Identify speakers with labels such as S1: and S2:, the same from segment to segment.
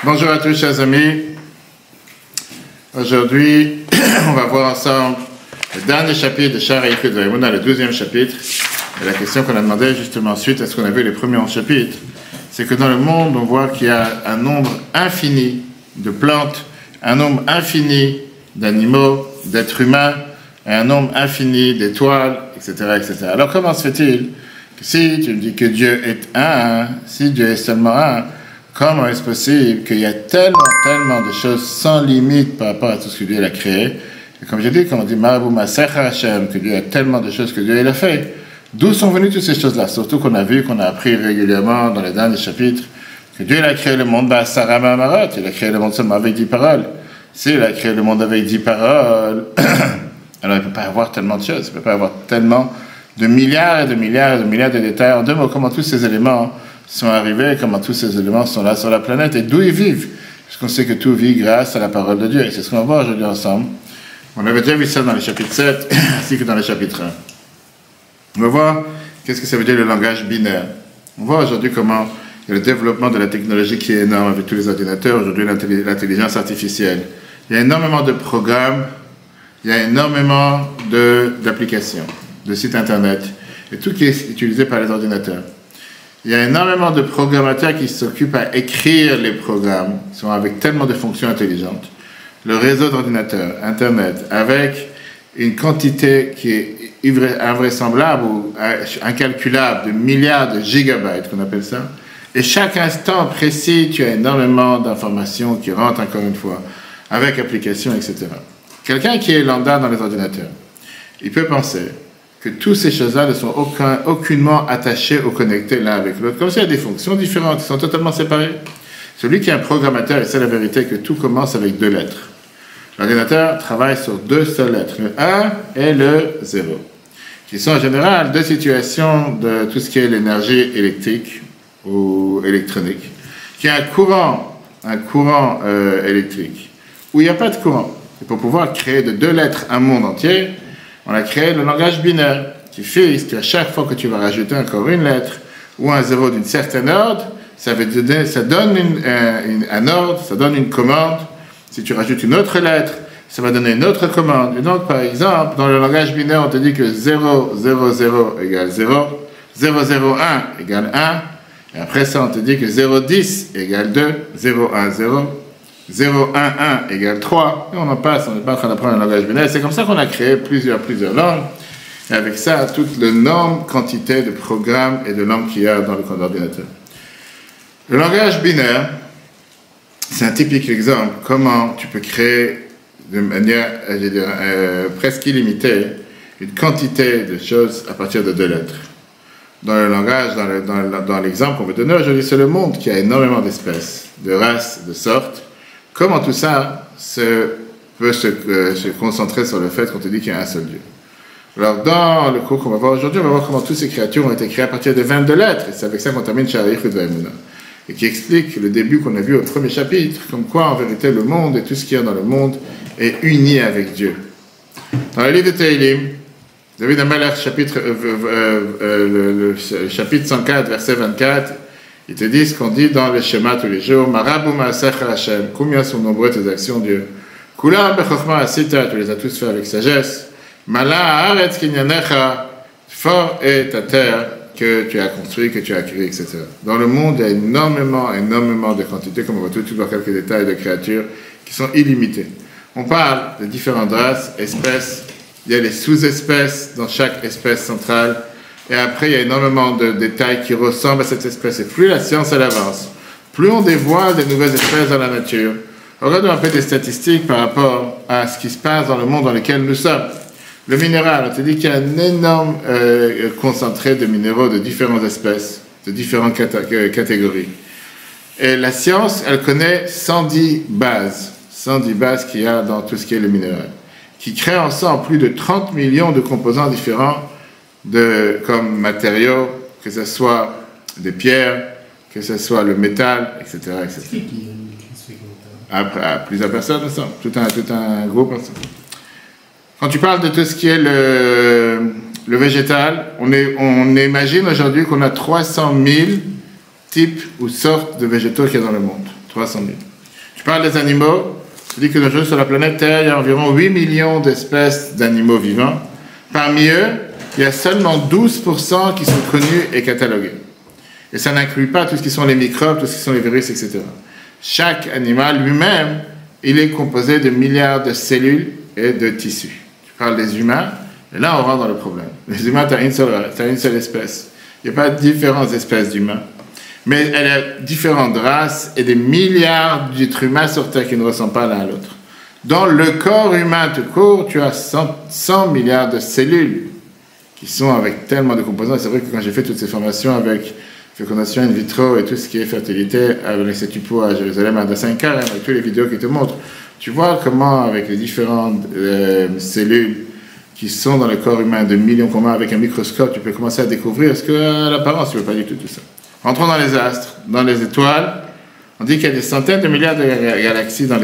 S1: Bonjour à tous, chers amis. Aujourd'hui, on va voir ensemble le dernier chapitre de Sha'ar HaYichud Va'emunah, le 12e chapitre. Et la question qu'on a demandé justement suite à ce qu'on a vu les premiers 11 chapitres, c'est que dans le monde, on voit qu'il y a un nombre infini de plantes, un nombre infini d'animaux, d'êtres humains, et un nombre infini d'étoiles, etc., etc. Alors comment se fait-il que si tu me dis que Dieu est un, si Dieu est seulement un, comment est-ce possible qu'il y a tellement de choses sans limite par rapport à tout ce que Dieu a créé? Et comme j'ai dit, quand on dit Marabu Masecha Hashem, que Dieu a tellement de choses que Dieu a fait, d'où sont venues toutes ces choses-là? Surtout qu'on a vu, qu'on a appris régulièrement dans les derniers chapitres, que Dieu a créé le monde Ba'asara Ma'amarot, il a créé le monde seulement avec 10 paroles. S'il a créé le monde avec 10 paroles, alors il ne peut pas avoir tellement de choses, il ne peut pas avoir tellement de milliards et de milliards et de milliards de détails. En deux mots, comment tous ces éléments sont arrivés, comment tous ces éléments sont là sur la planète et d'où ils vivent. Parce qu'on sait que tout vit grâce à la parole de Dieu. Et c'est ce qu'on va voir aujourd'hui ensemble. On avait déjà vu ça dans le chapitre 7, ainsi que dans le chapitre 1. On va voir qu'est-ce que ça veut dire le langage binaire. On voit aujourd'hui comment il y a le développement de la technologie qui est énorme avec tous les ordinateurs, aujourd'hui l'intelligence artificielle. Il y a énormément de programmes, il y a énormément d'applications, de sites internet, et tout qui est utilisé par les ordinateurs. Il y a énormément de programmateurs qui s'occupent à écrire les programmes, qui sont avec tellement de fonctions intelligentes. Le réseau d'ordinateurs, Internet, avec une quantité qui est invraisemblable ou incalculable de milliards de gigabytes, qu'on appelle ça. Et chaque instant précis, tu as énormément d'informations qui rentrent encore une fois, avec applications, etc. Quelqu'un qui est lambda dans les ordinateurs, il peut penser que toutes ces choses-là ne sont aucunement attachées ou connectées l'un avec l'autre, comme s'il y a des fonctions différentes, qui sont totalement séparées. Celui qui est un programmateur, et c'est la vérité que tout commence avec 2 lettres. L'ordinateur travaille sur 2 seules lettres, le 1 et le 0, qui sont en général 2 situations de tout ce qui est l'énergie électrique ou électronique, qui a un courant électrique, où il n'y a pas de courant. Et pour pouvoir créer de 2 lettres un monde entier, on a créé le langage binaire, qui fait qu'à chaque fois que tu vas rajouter encore une lettre ou un 0 d'une certaine ordre, ça donne un ordre, ça donne une commande. Si tu rajoutes une autre lettre, ça va donner une autre commande. Et donc, par exemple, dans le langage binaire, on te dit que 0, 0, 0 égale 0, 0, 0, 1 égale 1, et après ça, on te dit que 0, 10 égale 2, 0, 1, 0, 0, 1, 1 égale 3, et on en passe, on n'est pas en train d'apprendre un langage binaire. C'est comme ça qu'on a créé plusieurs langues, et avec ça, toute l'énorme quantité de programmes et de langues qu'il y a dans le code d'ordinateur. Le langage binaire, c'est un typique exemple comment tu peux créer de manière, presque illimitée, une quantité de choses à partir de 2 lettres. Dans le langage, dans l'exemple qu'on veut donner aujourd'hui, c'est le monde qui a énormément d'espèces, de races, de sortes. Comment tout ça peut se concentrer sur le fait qu'on te dit qu'il y a un seul Dieu. Alors, dans le cours qu'on va voir aujourd'hui, on va voir comment toutes ces créatures ont été créées à partir de 22 lettres. Et c'est avec ça qu'on termine Sha'ar HaYichud Va'emunah. Et qui explique le début qu'on a vu au premier chapitre, comme quoi, en vérité, le monde et tout ce qu'il y a dans le monde est uni avec Dieu. Dans le livre de Tehillim, David HaMelech, le chapitre 104, verset 24, ils te disent ce qu'on dit dans le schéma tous les jours, Marabu Ma'asecha Hashem, combien sont nombreuses tes actions, Dieu. Kulam Bechokma Asita, tu les as tous fait avec sagesse. Mala Haaretz Kinyanecha, fort est ta terre que tu as construit, que tu as créé, etc. Dans le monde, il y a énormément de quantités, comme on va tout voir quelques détails de créatures qui sont illimitées. On parle de différentes races, espèces, il y a les sous-espèces dans chaque espèce centrale, et après il y a énormément de détails qui ressemblent à cette espèce. Et plus la science elle avance, plus on dévoile des nouvelles espèces dans la nature. Regardons un peu des statistiques par rapport à ce qui se passe dans le monde dans lequel nous sommes. Le minéral, on te dit qu'il y a un énorme concentré de minéraux de différentes espèces, de différentes catégories. Et la science, elle connaît 110 bases qu'il y a dans tout ce qui est le minéral, qui créent ensemble plus de 30 millions de composants différents comme matériaux, que ce soit des pierres, que ce soit le métal, etc. etc. Après, plusieurs personnes ensemble, tout un groupe ensemble. Quand tu parles de tout ce qui est le végétal, on imagine aujourd'hui qu'on a 300 000 types ou sortes de végétaux qu'il y a dans le monde. 300 000. Tu parles des animaux, tu dis que aujourd'hui sur la planète Terre, il y a environ 8 millions d'espèces d'animaux vivants. Parmi eux, il y a seulement 12% qui sont connus et catalogués. Et ça n'inclut pas tout ce qui sont les microbes, tout ce qui sont les virus, etc. Chaque animal lui-même, il est composé de milliards de cellules et de tissus. Tu parles des humains, et là on rentre dans le problème. Les humains, tu as une seule espèce. Il n'y a pas différentes espèces d'humains. Mais il y a différentes races et des milliards d'êtres humains sur Terre qui ne ressemblent pas l'un à l'autre. Dans le corps humain tout court, tu as 100 milliards de cellules qui sont avec tellement de composants. C'est vrai que quand j'ai fait toutes ces formations avec fécondation in vitro et tout ce qui est fertilité avec l'Institut Po à Jérusalem, à Dassankar, avec toutes les vidéos qui te montrent, tu vois comment avec les différentes cellules qui sont dans le corps humain de millions communs avec un microscope, tu peux commencer à découvrir ce que l'apparence, tu ne veux pas du tout ça. Entrons dans les astres, dans les étoiles. On dit qu'il y a des centaines de milliards de galaxies dans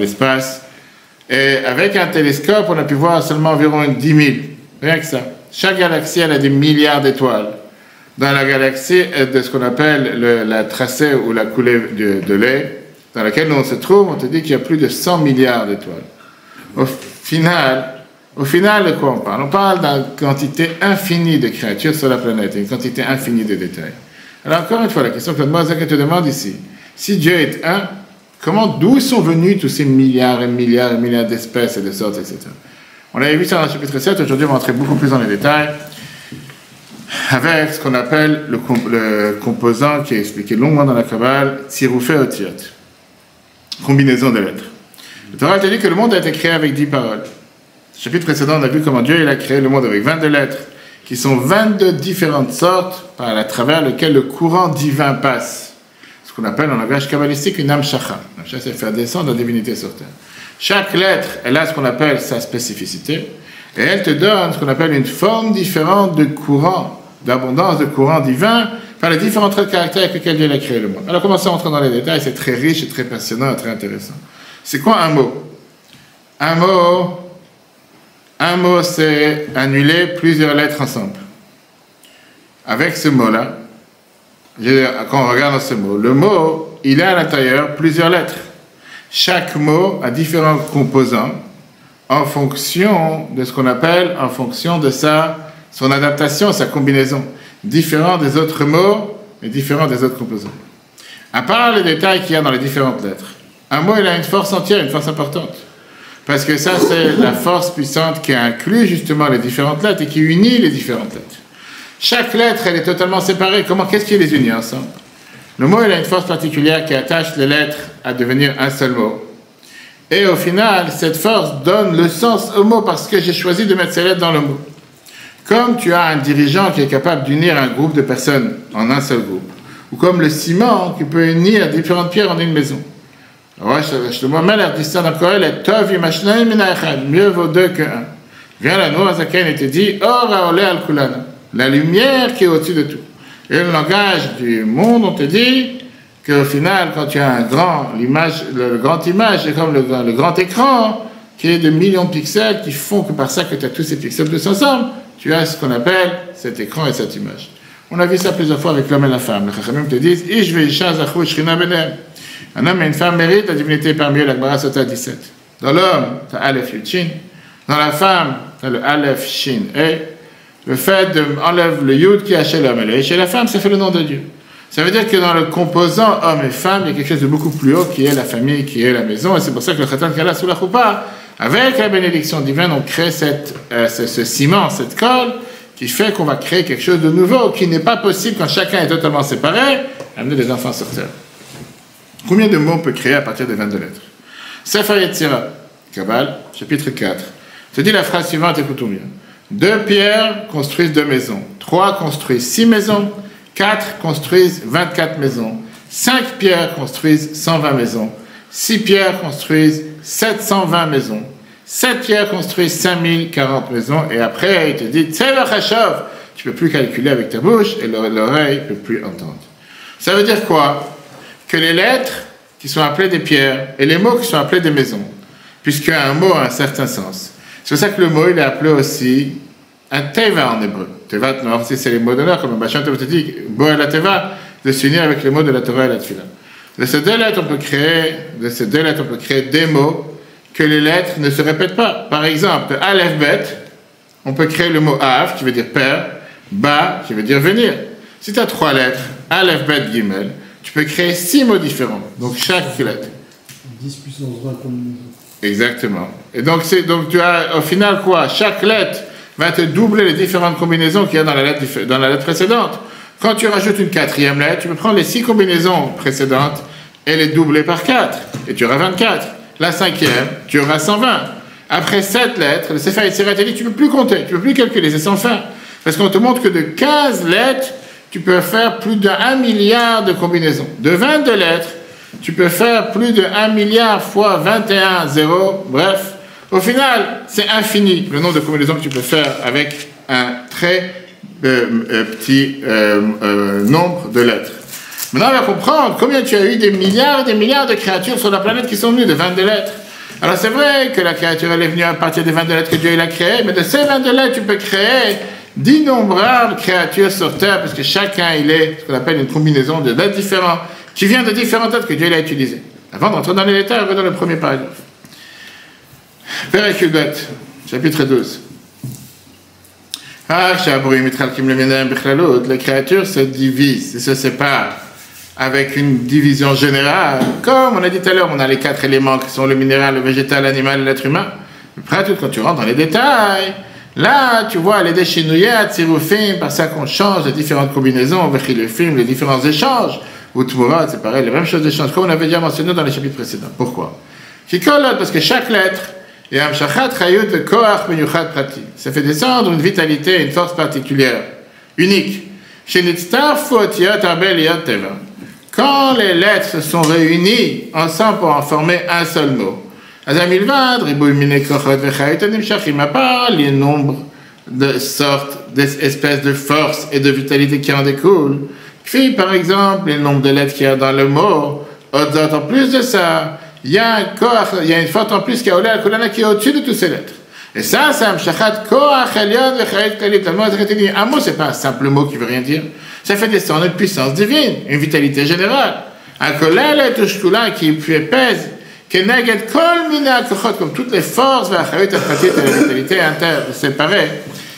S1: l'espace. Et avec un télescope, on a pu voir seulement environ 10 000. Rien que ça. Chaque galaxie, elle a des milliards d'étoiles. Dans la galaxie de ce qu'on appelle la tracée ou la coulée de lait, dans laquelle nous on se trouve, on te dit qu'il y a plus de 100 milliards d'étoiles. Au final, de quoi on parle? On parle d'une quantité infinie de créatures sur la planète, une quantité infinie de détails. Alors encore une fois, la question que je te demande ici, si Dieu est un, d'où sont venus tous ces milliards et milliards et milliards d'espèces et de sortes, etc. On avait vu ça dans le chapitre 7, aujourd'hui on va entrer beaucoup plus dans les détails, avec ce qu'on appelle le composant qui est expliqué longuement dans la Kabbale, Tsiroufé Otiot, combinaison de lettres. Le Torah te dit que le monde a été créé avec 10 paroles. Au chapitre précédent, on a vu comment Dieu il a créé le monde avec 22 lettres, qui sont 22 différentes sortes à travers lesquelles le courant divin passe. Ce qu'on appelle en langage kabbalistique une amshacha. L'amshacha, c'est faire descendre la divinité sur terre. Chaque lettre, elle a ce qu'on appelle sa spécificité, et elle te donne ce qu'on appelle une forme différente de courant, d'abondance de courant divin, par les différents traits de caractère avec lesquels Dieu a créé le monde. Alors, commençons à entrer dans les détails, c'est très riche et très passionnant et très intéressant. C'est quoi un mot? Un mot, c'est annuler plusieurs lettres ensemble. Avec ce mot-là, quand on regarde ce mot, le mot, il a à l'intérieur plusieurs lettres. Chaque mot a différents composants en fonction de ce qu'on appelle, en fonction de son adaptation, sa combinaison, différent des autres mots et différent des autres composants. À part les détails qu'il y a dans les différentes lettres, un mot, il a une force entière, une force importante. Parce que ça, c'est la force puissante qui inclut justement les différentes lettres et qui unit les différentes lettres. Chaque lettre, elle est totalement séparée. Qu'est-ce qui les unit ensemble? Le mot, il a une force particulière qui attache les lettres à devenir un seul mot. Et au final, cette force donne le sens au mot parce que j'ai choisi de mettre ces lettres dans le mot. Comme tu as un dirigeant qui est capable d'unir un groupe de personnes en un seul groupe, ou comme le ciment qui peut unir différentes pierres en une maison. Mieux vaut deux que un. Viens la Noah Zaken et te dit la lumière qui est au-dessus de tout. Et le langage du monde, on te dit qu'au final, quand tu as le grand image est comme le grand écran qui est de millions de pixels qui font que par ça que tu as tous ces pixels tous ensemble, tu as ce qu'on appelle cet écran et cette image. On a vu ça plusieurs fois avec l'homme et la femme. Les Chachamim te disent un homme et une femme méritent la divinité parmi eux, la Gemara Sota 17. Dans l'homme, tu as Aleph Yud Shin. Dans la femme, tu as le Aleph Shin. Et le fait d'enlever le Yud qui est chez l'homme et le chez la femme, ça fait le nom de Dieu. Ça veut dire que dans le composant homme et femme, il y a quelque chose de beaucoup plus haut qui est la famille, qui est la maison. Et c'est pour ça que le Khatan Kala sous la Choupa, avec la bénédiction divine, on crée ce ciment, cette colle, qui fait qu'on va créer quelque chose de nouveau, qui n'est pas possible quand chacun est totalement séparé, amener des enfants sur terre. Combien de mots on peut créer à partir des 22 lettres? Sefer Yetzira, Kabbale, chapitre 4. Je te dis la phrase suivante, écoute-moi bien. 2 pierres construisent 2 maisons. 3 construisent 6 maisons. 4 construisent 24 maisons. 5 pierres construisent 120 maisons. 6 pierres construisent 720 maisons. 7 pierres construisent 5040 maisons. Et après, il te dit, Tsever Hashov, tu ne peux plus calculer avec ta bouche et l'oreille ne peut plus entendre. Ça veut dire quoi? Que les lettres qui sont appelées des pierres et les mots qui sont appelés des maisons, puisqu'un mot a un certain sens. C'est pour ça que le mot il est appelé aussi un teva en hébreu. Teva, c'est les mots d'honneur, comme le Bachan te dit, Bo et la teva, de s'unir avec les mots de la Torah et la Tfila. De ces deux lettres, on peut créer des mots que les lettres ne se répètent pas. Par exemple, Aleph Bet, on peut créer le mot Av, qui veut dire père, Ba, qui veut dire venir. Si tu as 3 lettres, Aleph Bet Gimel, tu peux créer 6 mots différents. Donc chaque lettre.
S2: 10 puissance 20 combinaisons.
S1: Exactement. Et donc tu as au final quoi? Chaque lettre va te doubler les différentes combinaisons qu'il y a dans la lettre précédente. Quand tu rajoutes une 4e lettre, tu peux prendre les 6 combinaisons précédentes et les doubler par 4. Et tu auras 24. La 5e, tu auras 120. Après 7 lettres, le Sefer Yetzirah t'a dit tu ne peux plus compter, tu ne peux plus calculer, c'est sans fin. Parce qu'on te montre que de 15 lettres, tu peux faire plus d'1 milliard de combinaisons. De 22 lettres, tu peux faire plus de 1 milliard fois 21 zéros. Bref, au final, c'est infini le nombre de combinaisons que tu peux faire avec un très petit nombre de lettres. Maintenant, on va comprendre combien tu as eu des milliards et des milliards de créatures sur la planète qui sont venues de 22 lettres. Alors c'est vrai que la créature elle est venue à partir des 22 lettres que Dieu il a créées, mais de ces 22 lettres, tu peux créer d'innombrables créatures sur Terre, parce que chacun il est ce qu'on appelle une combinaison de lettres différentes, qui vient de différentes lettres que Dieu il a utilisées. Avant d'entrer dans les détails, on va dans le premier paragraphe. Père Kulbet, chapitre 12. Les créatures se divisent et se séparent avec une division générale. Comme on a dit tout à l'heure, on a les 4 éléments qui sont le minéral, le végétal, l'animal et l'être humain. Après tout, quand tu rentres dans les détails, là, tu vois les déchinouillats, tzirufim, par ça qu'on change les différentes combinaisons, vechilufim, les différents échanges. Ou tmura, c'est pareil, les mêmes choses d'échange, comme on avait déjà mentionné dans les chapitres précédents. Pourquoi? Parce que chaque lettre, et amshachat chayut de koach menyuchat prati. Ça fait descendre une vitalité, une force particulière, unique. Chez Nitztarfu otiyot arbel yot teva. Quand les lettres se sont réunies ensemble pour en former un seul mot. Azamilvad, ribouy mine kochot vechayut animshachim, à part les nombres de sortes, d'espèces de force et de vitalité qui en découlent. Puis, par exemple, les nombres de lettres qu'il y a dans le mot, en plus de ça, il y a une force en plus qui a la colonne qui est au-dessus de toutes ces lettres. Et ça, c'est un shachat koach elion vechayut kalit. Un mot, c'est pas un simple mot qui veut rien dire. Ça fait descendre une puissance divine, une vitalité générale. Un kolel et tushkula qui pèse, qui neged kol mina kochot, comme toutes les forces vechayut pratit et la vitalité séparée,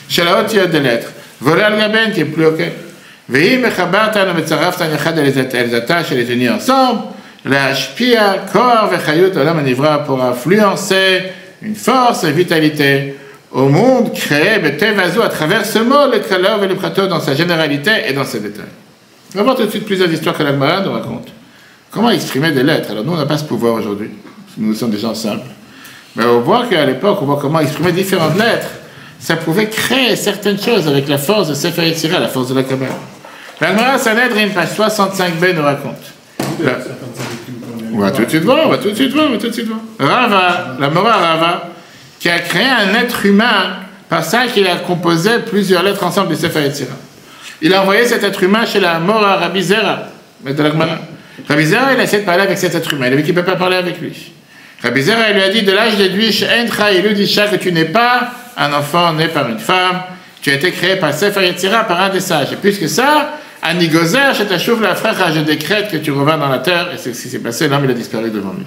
S1: chez la haute des lettres. Volal gaben qui est plus ok. Vehi mechabarta no metzarafta yachad les attaches et les unis ensemble. La shpia kor vechayut olam anivra pour influencer une force et vitalité au monde créé betevazu à travers ce mot le kalov et le prato dans sa généralité et dans ses détails. On va voir tout de suite plusieurs histoires que la Gemara nous raconte. Comment exprimer des lettres? Alors nous on n'a pas ce pouvoir aujourd'hui, nous sommes des gens simples. Mais on voit qu'à l'époque on voit comment exprimer différentes lettres. Ça pouvait créer certaines choses avec la force de Sefer Yetzirah, la force de la Kabbalah. La Gemara Sanhedrin, page 65b nous raconte. On va tout de suite voir. Rava, la Mora Rava, qui a créé un être humain par ça qu'il a composé plusieurs lettres ensemble du Sefer Yetzirah. Il a envoyé cet être humain chez la Mora Rabbi Zera, de la Gemara. Rabbi Zera, il a essayé de parler avec cet être humain. Il a vu qu'il ne peut pas parler avec lui. Rabbi Zera, il lui a dit, de l'âge de lui, il lui dit que tu n'es pas un enfant né par une femme, tu as été créé par Sefer Yetzirah, par un des sages. Et plus que ça, Anigozer, je t'achouve la frère, je décrète que tu revins dans la terre, et c'est ce qui s'est passé, l'homme il a disparu devant lui.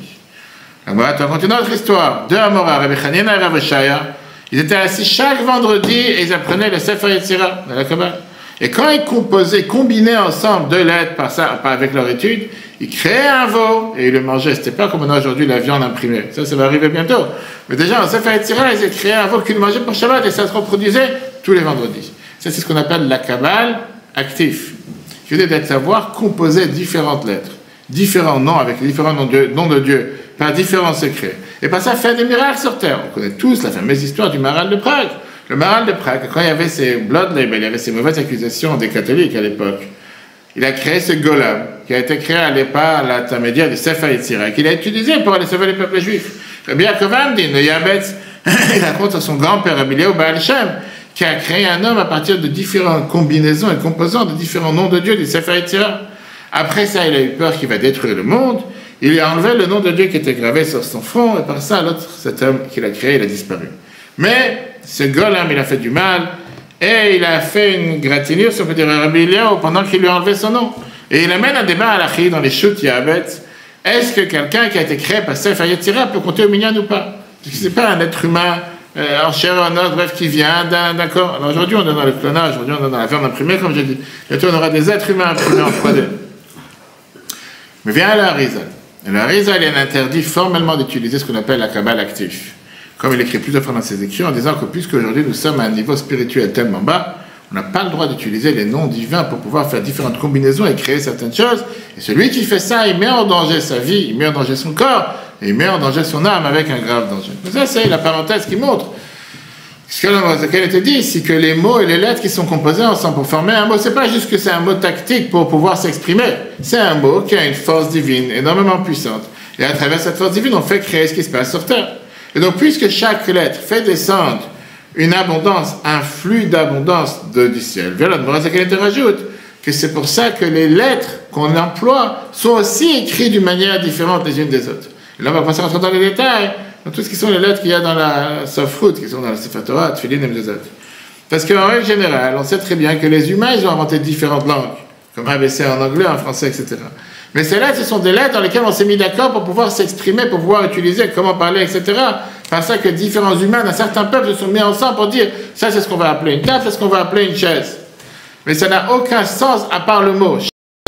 S1: Alors, tu vas continuer notre histoire. Deux Amora, Rabbi Chanina et Rabbi Shaya, ils étaient assis chaque vendredi et ils apprenaient le Sefer Yetzirah, dans la Kabbalah. Et quand ils combinaient ensemble deux lettres par ça, avec leur étude, ils créaient un veau et ils le mangeaient. C'était pas comme on a aujourd'hui la viande imprimée. Ça va arriver bientôt. Mais déjà, en Sefer Yetzirah, ils ont créé un veau qu'ils mangeaient pour Shabbat et ça se reproduisait tous les vendredis. Ça, c'est ce qu'on appelle la Kabbalah actif. Je veux dire, savoir composer différentes lettres, différents noms avec différents noms de Dieu, par différents secrets. Et par ça, faire des miracles sur terre. On connaît tous la fameuse histoire du Maharal de Prague. Le Maharal de Prague, quand il y avait ces blood labels, il y avait ces mauvaises accusations des catholiques à l'époque, il a créé ce golem, qui a été créé à l'époque à l'intermédiaire du Sefer Yetzirah, qu'il a utilisé pour aller sauver les peuples juifs. Rabbi Yaakov Amdin, le Yabetz, il raconte à son grand-père, Rabbi Eliyahu Baal Shem, qui a créé un homme à partir de différentes combinaisons et composants de différents noms de Dieu du Sefer Yetzirah. Après ça, il a eu peur qu'il va détruire le monde. Il lui a enlevé le nom de Dieu qui était gravé sur son front, et par ça, l'autre, cet homme qu'il a créé, il a disparu. Mais ce golem, il a fait du mal, et il a fait une gratinure, si on peut dire, à Rabbi Eliyahu, pendant qu'il lui a enlevé son nom. Et il amène un débat à l'Achi dans les Shut Yabet. Est-ce que quelqu'un qui a été créé par Sefer Yetzira peut compter au minyan ou pas? Parce que ce n'est pas un être humain en chair et en os, bref, qui vient d'un corps. Alors aujourd'hui, on est dans le clonage, aujourd'hui, on est dans la viande imprimée, comme j'ai dit. Bientôt, on aura des êtres humains imprimés en 3D. Mais vient le Harizal. Et le Harizal, il interdit formellement d'utiliser ce qu'on appelle la Kabbale actif. Comme il écrit plusieurs fois dans ses écrits, en disant que puisqu'aujourd'hui nous sommes à un niveau spirituel tellement bas, on n'a pas le droit d'utiliser les noms divins pour pouvoir faire différentes combinaisons et créer certaines choses. Et celui qui fait ça, il met en danger sa vie, il met en danger son corps, et il met en danger son âme avec un grave danger. Mais ça, c'est la parenthèse qui montre. Ce qu'elle était dit, c'est que les mots et les lettres qui sont composés ensemble pour former un mot, c'est pas juste que c'est un mot tactique pour pouvoir s'exprimer. C'est un mot qui a une force divine énormément puissante. Et à travers cette force divine, on fait créer ce qui se passe sur Terre. Et donc, puisque chaque lettre fait descendre une abondance, un flux d'abondance du ciel, voilà, elle te rajoute que c'est pour ça que les lettres qu'on emploie sont aussi écrites d'une manière différente les unes des autres. Et là, on va passer à rentrer dans les détails, dans tout ce qui sont les lettres qu'il y a dans la Sofrut, qui sont dans la Sefer Torah, Tfilin et Mezuzot. Parce qu'en règle générale, on sait très bien que les humains, ils ont inventé différentes langues, comme ABC en anglais, en français, etc. Mais ces lettres, ce sont des lettres dans lesquelles on s'est mis d'accord pour pouvoir s'exprimer, pour pouvoir utiliser, comment parler, etc. Par ça que différents humains d'un certain peuple se sont mis ensemble pour dire ça c'est ce qu'on va appeler une table, c'est ce qu'on va appeler une chaise. Mais ça n'a aucun sens à part le mot.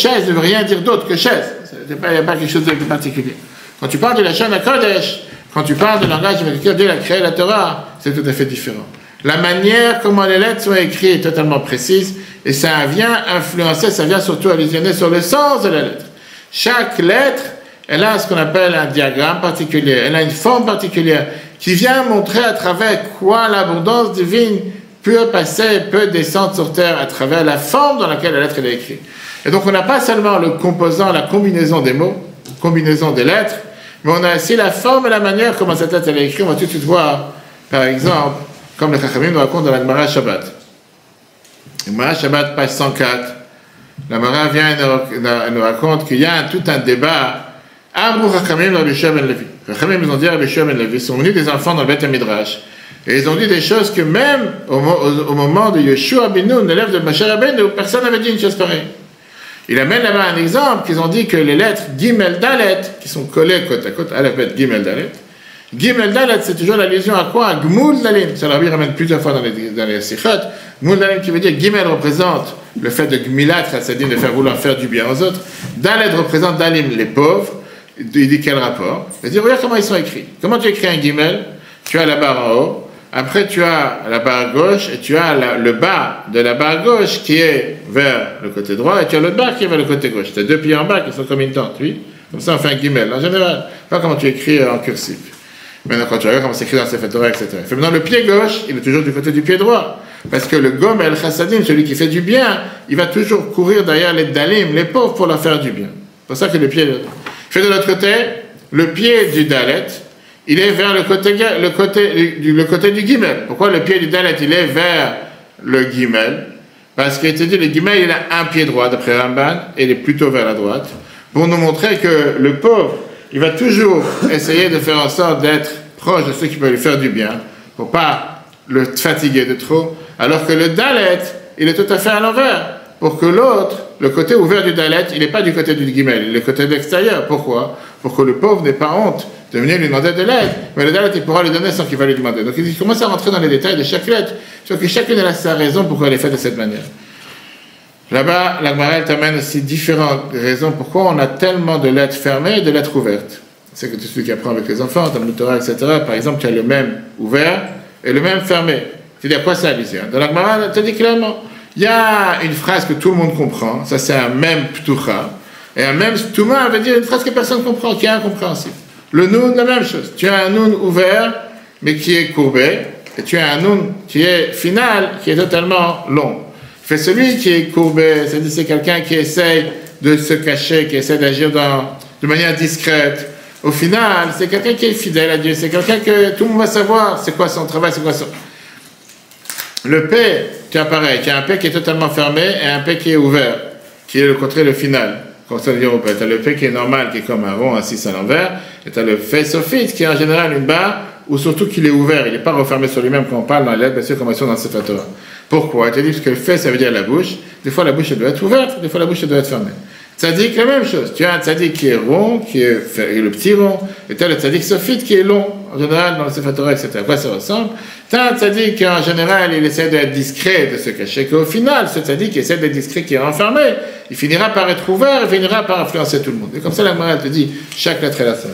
S1: Chaise ne veut rien dire d'autre que chaise. Il n'y a pas quelque chose de particulier. Quand tu parles de la Shana Kodesh, quand tu parles de langage avec lequel Dieu a créé la Torah, c'est tout à fait différent. La manière comment les lettres sont écrites est totalement précise et ça vient influencer, ça vient surtout allusionner sur le sens de la lettre. Chaque lettre, elle a ce qu'on appelle un diagramme particulier, elle a une forme particulière qui vient montrer à travers quoi l'abondance divine peut passer, peut descendre sur terre à travers la forme dans laquelle la lettre est écrite. Et donc on n'a pas seulement le composant, la combinaison des mots, combinaison des lettres, mais on a aussi la forme et la manière comment cette lettre est écrite. On va tout de suite voir, par exemple, comme le Chachamim nous raconte dans la Gemara Shabbat. La Gemara Shabbat, page 104, la Gemara vient et nous raconte qu'il y a tout un débat. Amrou Chachamim Rabbi Shua ben Levi. Chachamim, ils ont dit à Rabbi Shua ben Levi, ils sont venus des enfants dans le Beth Midrash, et ils ont dit des choses que même au moment de Yeshua ben Nun, l'élève de Moshe Rabbeinu, personne n'avait dit une chose pareille. Il amène là-bas un exemple qu'ils ont dit que les lettres Gimel Dalet, qui sont collées côte à côte, à la bête Gimel Dalet, Gimel Dalet, c'est toujours l'allusion à quoi? À Gmul Dalim. Ça, le Rabbi ramène plusieurs fois dans les Sichot. Gmul Dalim qui veut dire Gimel représente le fait de Gmilat, c'est-à-dire de faire vouloir faire du bien aux autres. Dalet représente Dalim, les pauvres. Il dit quel rapport? Il dit regarde comment ils sont écrits. Comment tu écris un Gimel? Tu as la barre en haut. Après, tu as la barre gauche et tu as le bas de la barre gauche qui est vers le côté droit et tu as l'autre barre qui est vers le côté gauche. Tu as deux pieds en bas qui sont comme une tente, oui. Comme ça, on fait un Gimel. En général, pas comment tu écris en cursif. Maintenant, quand tu regardes comment c'est écrit dans Sefer Torah, etc. Maintenant, le pied gauche, il est toujours du côté du pied droit. Parce que le Gomel Chassadim, celui qui fait du bien, il va toujours courir derrière les Dalim, les pauvres, pour leur faire du bien. C'est pour ça que le pied... Fait de l'autre côté, le pied du Dalet, il est vers le côté du Gimel. Pourquoi le pied du Dalet, il est vers le Gimel? Parce qu'il était dit, le Gimel, il a un pied droit, d'après Ramban, et il est plutôt vers la droite, pour nous montrer que le pauvre, il va toujours essayer de faire en sorte d'être proche de ceux qui peuvent lui faire du bien, pour pas le fatiguer de trop, alors que le Dalet, il est tout à fait à l'envers, pour que l'autre, le côté ouvert du Dalet, il n'est pas du côté du Gimel, il est du côté de l'extérieur. Pourquoi? Pour que le pauvre n'ait pas honte de venir lui demander de l'aide, mais le Dalet, il pourra lui donner sans qu'il va lui demander. Donc il commence à rentrer dans les détails de chaque lettre, sur que chacune a sa raison pourquoi elle est faite de cette manière. Là-bas, la Gemara t'amène aussi différentes raisons pourquoi on a tellement de lettres fermées et de lettres ouvertes. C'est que tout celui qui apprend avec les enfants, dans le Torah, etc., par exemple, tu as le même ouvert et le même fermé. Tu dis à quoi ça allusion? Dans la Gemara, elle te dit clairement, il y a une phrase que tout le monde comprend, ça c'est un même ptucha, et un même stuma veut dire une phrase que personne ne comprend, qui est incompréhensible. Le noun, la même chose. Tu as un noun ouvert, mais qui est courbé, et tu as un noun qui est final, qui est totalement long. Fait celui qui est courbé, c'est-à-dire c'est quelqu'un qui essaye de se cacher, qui essaie d'agir de manière discrète. Au final, c'est quelqu'un qui est fidèle à Dieu, c'est quelqu'un que tout le monde va savoir c'est quoi son travail, c'est quoi son... Le P, tu as pareil, tu as un P qui est totalement fermé et un P qui est ouvert, qui est le contraire, le final. Comme ça, tu as le P qui est normal, qui est comme un rond, un 6 à l'envers, et tu as le F sophite, qui est en général une barre, ou surtout qu'il est ouvert, il n'est pas refermé sur lui-même quand on parle dans les lettres, bien sûr, comme elles sont dans le Sefer Torah. Pourquoi? Il te dit parce que le F, ça veut dire la bouche. Des fois, la bouche, elle doit être ouverte, des fois, la bouche, elle doit être fermée. Tzaddik, la même chose. Tu as un tzaddik qui est rond, qui est le petit rond, et tu as le tzaddik sophite qui est long, en général, dans le Sefer Torah, etc. À quoi ça ressemble? Tu as un tzaddik qui, en général, il essaie d'être discret, de se cacher, qu'au final, ce tzaddik qui essaie d'être discret, qui est enfermé, il finira par être ouvert, il finira par influencer tout le monde. Et comme ça, la Gemara te dit, chaque lettre est la sagesse.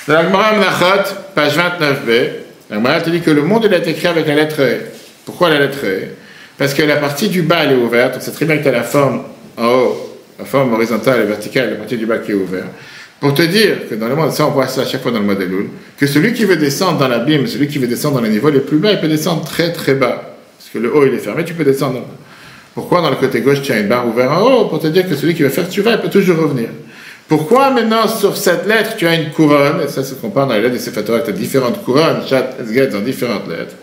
S1: Dans la Gemara Menachot, page 29b, la Gemara te dit que le monde, il a été créé avec la lettre E. Pourquoi la lettre E? Parce que la partie du bas, elle est ouverte, donc c'est très bien que tu as la forme en haut, la forme horizontale et verticale, la partie du bas qui est ouverte. Pour te dire que dans le monde, ça on voit ça à chaque fois dans le modèle Elul, que celui qui veut descendre dans l'abîme, celui qui veut descendre dans les niveaux les plus bas, il peut descendre très très bas. Parce que le haut il est fermé, tu peux descendre. Pourquoi dans le côté gauche tu as une barre ouverte en haut? Pour te dire que celui qui veut faire tshuva, il peut toujours revenir. Pourquoi maintenant sur cette lettre tu as une couronne? Et ça se compare dans les lettres des Sefer Torah, tu as différentes couronnes, chaque esguet dans différentes lettres.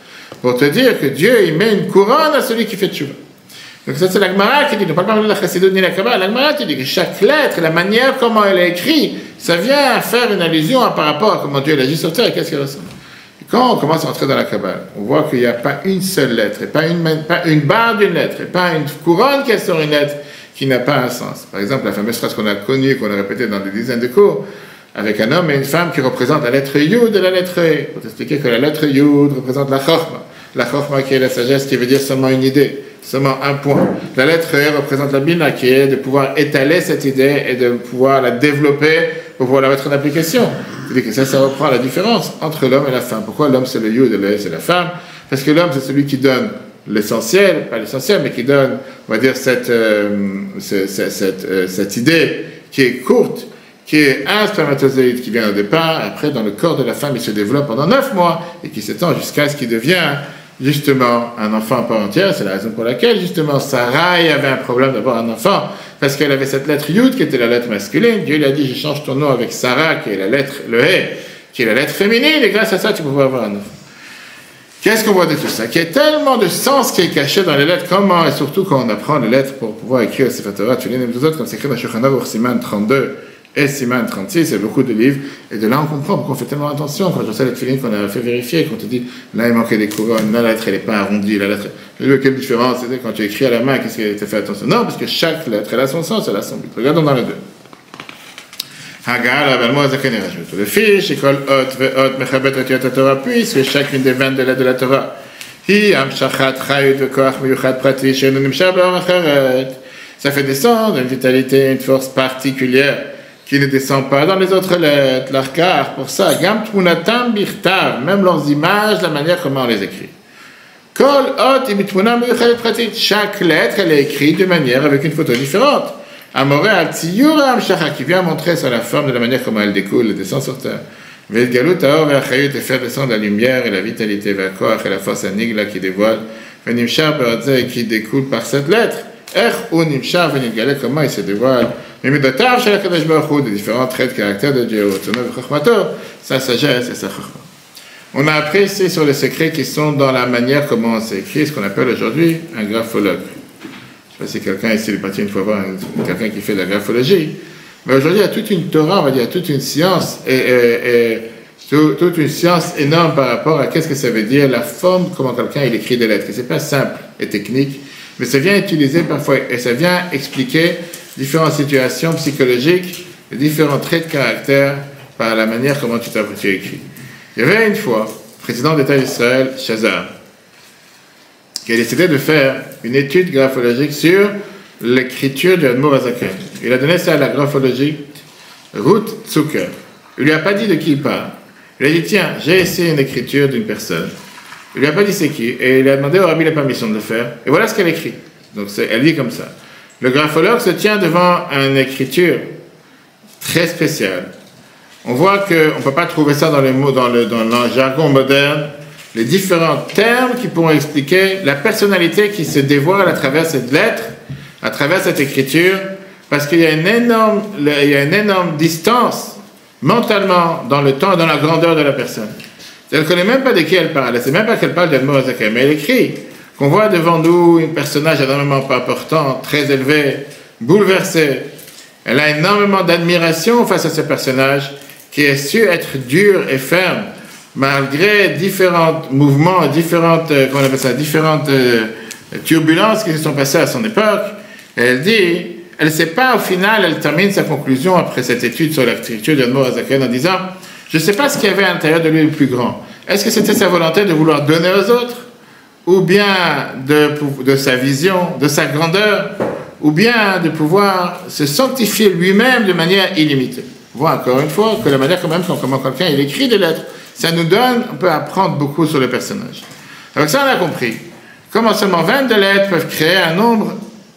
S1: Pour te dire que Dieu il met une couronne à celui qui fait tshuva. Donc ça c'est la Gemara qui dit, ne parle pas de la Chassidut ni la Kabbalah, la Gemara qui dit que chaque lettre, la manière comment elle est écrite, ça vient faire une allusion par rapport à comment Dieu agit sur terre et qu'est-ce qu'elle ressemble. Et quand on commence à entrer dans la Kabbalah, on voit qu'il n'y a pas une seule lettre, et pas une barre d'une lettre, et pas une couronne qui est sur une lettre qui n'a pas un sens. Par exemple, la fameuse phrase qu'on a connue, qu'on a répétée dans des dizaines de cours, avec un homme et une femme qui représentent la lettre Yud et la lettre E. Pour t'expliquer que la lettre Yud représente la Chochma. La Chochma qui est la sagesse, qui veut dire seulement une idée. Seulement un point. La lettre E représente la Bina, qui est de pouvoir étaler cette idée et de pouvoir la développer pour pouvoir la mettre en application. C'est-à-dire que ça reprend la différence entre l'homme et la femme. Pourquoi l'homme c'est le Yud et le E c'est la femme? Parce que l'homme c'est celui qui donne l'essentiel, pas l'essentiel, mais qui donne, on va dire, cette idée qui est courte, qui est un spermatozoïde qui vient au départ, après dans le corps de la femme il se développe pendant 9 mois et qui s'étend jusqu'à ce qu'il devient justement un enfant à part entière. C'est la raison pour laquelle justement Sarai avait un problème d'avoir un enfant, parce qu'elle avait cette lettre Yud qui était la lettre masculine. Dieu lui a dit je change ton nom avec Sarah qui est la lettre, le He qui est la lettre féminine, et grâce à ça tu peux avoir un enfant. Qu'est-ce qu'on voit de tout ça? Qu'il y a tellement de sens qui est caché dans les lettres, comment, et surtout quand on apprend les lettres pour pouvoir écrire le Sefer Torah, tu les aimes tous autres, comme c'est écrit dans Shulchan Aruch Siman 32 et Siman 36, c'est beaucoup de livres, et de là on comprend pourquoi on fait tellement attention, quand je sais les tefilines qu'on a fait vérifier, qu'on te dit, là il manquait des couronnes, là la lettre elle n'est pas arrondie, la lettre, quelle différence, c'est quand tu écris à la main, qu'est-ce que tu fais attention? Non, parce que chaque lettre elle a son sens, elle a son but. Regardons dans les deux. Hagar, la moi Zakani rajoute le fiche, école hot, ve'hot, mechabet, etiot Torah, puisque chacune des 22 lettres de la Torah, hi, amshachat, chayut, ve'koach, miyuchat, prati, shenu, nimshab, l'oracheret. Ça fait descendre une vitalité, une force particulière qui ne descend pas dans les autres lettres, l'arkar, pour ça, gam tmunatam birtav, même leurs images, la manière comment on les écrit. Kol hot, imitmunam, miyuchat, prati, chaque lettre, elle est écrite de manière avec une photo différente. Amoré al tziyura amshacha, qui vient montrer sur la forme de la manière comment elle découle et descend sur terre. Ve'galut haor ve'achayut, et faire descendre la lumière et la vitalité, ve'akoach et la force anigla qui dévoile, ve'nimshar be'odzeh, qui découle par cette lettre. Ech ou nimshar ve'nigale, comment il se dévoile. Mimidotav shel HaKadosh Baruch Hu, des différents traits de caractère de Dieu, Otzono ve'chokhmato, sa sagesse et sa chokhma. On a appris ici sur les secrets qui sont dans la manière comment c'est écrit, ce qu'on appelle aujourd'hui un graphologue. Je ne sais pas si quelqu'un ici est parti une fois voir quelqu'un qui fait de la graphologie, mais aujourd'hui il y a toute une Torah, on va dire, toute une science, toute une science énorme par rapport à qu'est-ce que ça veut dire, la forme, comment quelqu'un il écrit des lettres. Ce n'est pas simple et technique, mais ça vient utiliser parfois, et ça vient expliquer différentes situations psychologiques, et différents traits de caractère par la manière comment tu écris. Il y avait une fois, le président d'État d'Israël, Shazar, qui a décidé de faire une étude graphologique sur l'écriture du Admor HaZaken. Il a donné ça à la graphologie Ruth Zucker. Il lui a pas dit de qui il parle. Il a dit, tiens, j'ai essayé une écriture d'une personne. Il lui a pas dit c'est qui, et il a demandé au rabbi la permission de le faire, et voilà ce qu'elle écrit. Donc elle dit comme ça. Le graphologue se tient devant une écriture très spéciale. On voit qu'on ne peut pas trouver ça dans les mots, dans le jargon moderne, les différents termes qui pourront expliquer la personnalité qui se dévoile à travers cette lettre, à travers cette écriture, parce qu'il y a une énorme distance mentalement dans le temps et dans la grandeur de la personne. Elle ne connaît même pas de qui elle parle, elle ne sait même pas qu'elle parle d'Admor HaZaken, mais elle écrit qu'on voit devant nous un personnage énormément pas important, très élevé, bouleversé. Elle a énormément d'admiration face à ce personnage qui a su être dur et ferme, malgré différents mouvements, différentes turbulences qui se sont passées à son époque. Et elle dit, elle ne sait pas, au final, elle termine sa conclusion après cette étude sur l'écriture d'Admor Azaken en disant « Je ne sais pas ce qu'il y avait à l'intérieur de lui le plus grand. Est-ce que c'était sa volonté de vouloir donner aux autres, ou bien de sa vision, de sa grandeur, ou bien de pouvoir se sanctifier lui-même de manière illimitée. » On voit encore une fois que la manière quand même comment quelqu'un il écrit des lettres, ça nous donne, on peut apprendre beaucoup sur le personnage. Avec ça, on a compris comment seulement 22 lettres peuvent créer un nombre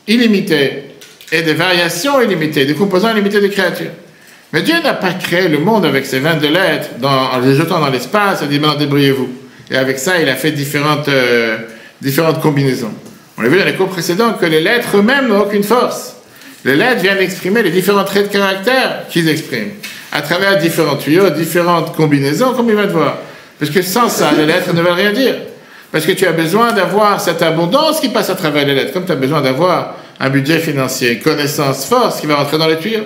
S1: illimité et des variations illimitées, des composants illimités de créatures. Mais Dieu n'a pas créé le monde avec ces 22 lettres en les jetant dans l'espace, en disant débrouillez-vous. Et avec ça, il a fait différentes combinaisons. On a vu dans les cours précédents que les lettres eux-mêmes n'ont aucune force. Les lettres viennent exprimer les différents traits de caractère qu'ils expriment, à travers différents tuyaux, différentes combinaisons, comme il va te voir. Parce que sans ça, les lettres ne veulent rien dire. Parce que tu as besoin d'avoir cette abondance qui passe à travers les lettres, comme tu as besoin d'avoir un budget financier, connaissance, force qui va rentrer dans les tuyaux.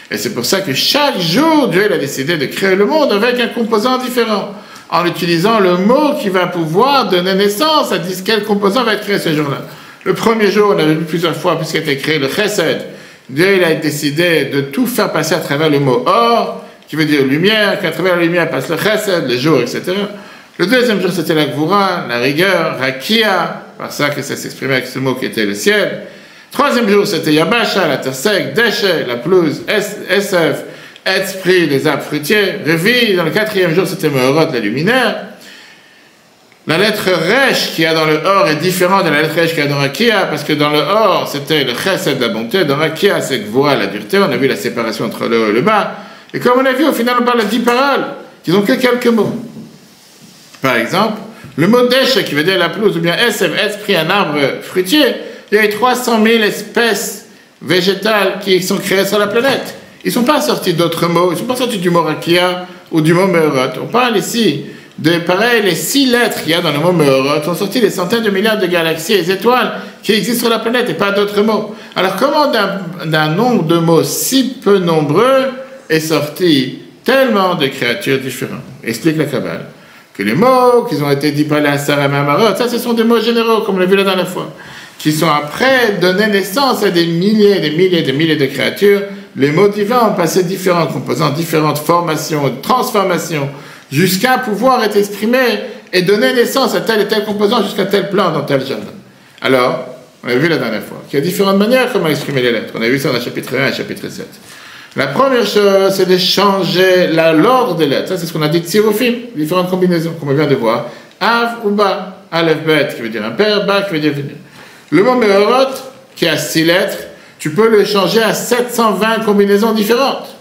S1: Et c'est pour ça que chaque jour, Dieu il a décidé de créer le monde avec un composant différent, en utilisant le mot qui va pouvoir donner naissance à quel composant va être créé ce jour-là. Le premier jour, on avait vu plusieurs fois, puisqu'il a été créé le chesed, Dieu il a décidé de tout faire passer à travers le mot or, qui veut dire lumière, qu'à travers la lumière passe le chesed, le jour, etc. Le deuxième jour, c'était la gvura, la rigueur, rakia, par ça que ça s'exprimait avec ce mot qui était le ciel. Troisième jour, c'était yabasha, la terre sec, déchet, la pelouse, esef, esprit, les arbres fruitiers, revi. Dans le quatrième jour, c'était meorot, la luminaire. La lettre resh qu'il y a dans le or est différente de la lettre resh qu'il y a dans rakia, parce que dans le or, c'était le chesed, la bonté. Dans rakia, c'est gvura, la dureté. On a vu la séparation entre le haut et le bas. Et comme on a vu, au final, on parle de 10 paroles, qui n'ont que quelques mots. Par exemple, le mot déchet, qui veut dire la pelouse, ou bien esef, esprit, un arbre fruitier, il y a eu 300 000 espèces végétales qui sont créées sur la planète. Ils ne sont pas sortis d'autres mots, ils ne sont pas sortis du mot rakia ou du mot meorot. On parle ici de, pareil, les 6 lettres qu'il y a dans le mot meorot sont sortis des centaines de milliards de galaxies et d'étoiles qui existent sur la planète et pas d'autres mots. Alors comment d'un nombre de mots si peu nombreux est sorti tellement de créatures différentes? Explique la Kabbale. Que les mots qui ont été dits par les Sarah Mamarot, ça ce sont des mots généraux, comme on l'a vu la dernière fois, qui sont après donner naissance à des milliers de créatures. Les mots divins ont passé différents composants, différentes formations, transformations, jusqu'à pouvoir être exprimés et donner naissance à tel et tel composant jusqu'à tel plan dans tel jardin. Alors, on a vu la dernière fois qu'il y a différentes manières comment exprimer les lettres. On a vu ça dans le chapitre 1 et le chapitre 7. La première chose, c'est de changer l'ordre des lettres. Ça, c'est ce qu'on a dit de Tsirufim, différentes combinaisons, comme on vient de voir. Av ou Ba. Aleph, Bet, qui veut dire un père, Ba, qui veut dire venir. Le mot Meorot, qui a 6 lettres, tu peux le changer à 720 combinaisons différentes.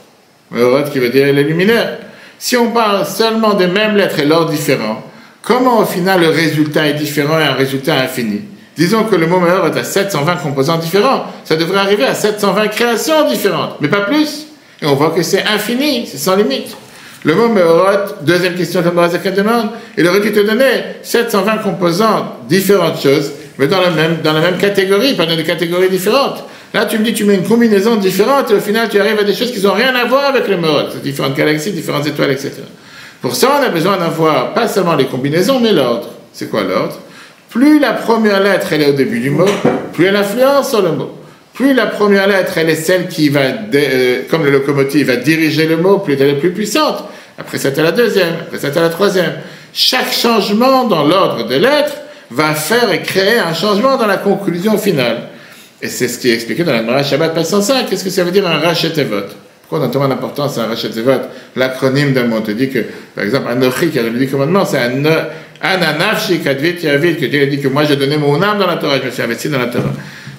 S1: Meorot, qui veut dire les luminaires. Si on parle seulement des mêmes lettres et l'ordre différent, comment au final le résultat est différent et un résultat infini? Disons que le mot Meorot a 720 composants différents, ça devrait arriver à 720 créations différentes, mais pas plus. Et on voit que c'est infini, c'est sans limite. Le mot Meorot, deuxième question que Morazakan demande, il aurait dû te donner 720 composants, différentes choses, mais dans la même catégorie, pas dans des catégories différentes. Là, tu me dis, tu mets une combinaison différente, et au final, tu arrives à des choses qui n'ont rien à voir avec le Meorot. C'est différentes galaxies, différentes étoiles, etc. Pour ça, on a besoin d'avoir pas seulement les combinaisons, mais l'ordre. C'est quoi l'ordre? Plus la première lettre, elle est au début du mot, plus elle influence sur le mot. Plus la première lettre, elle est celle qui va, comme le locomotive, va diriger le mot, plus elle est plus puissante. Après ça, tu as la deuxième, après ça, tu as la troisième. Chaque changement dans l'ordre des lettres va faire et créer un changement dans la conclusion finale. Et c'est ce qui est expliqué dans la Gemara Shabbat, page 105. Qu'est-ce que ça veut dire un Rachet Tevot? Pourquoi on donne tellement d'importance à un Rachet Tevot? L'acronyme d'un mot. On te dit que, par exemple, un Nochi qui a le 10 commandements, c'est un Ananafshi Kadvit Yavit, que Dieu a dit que moi j'ai donné mon âme dans la Torah, je me suis investi dans la Torah.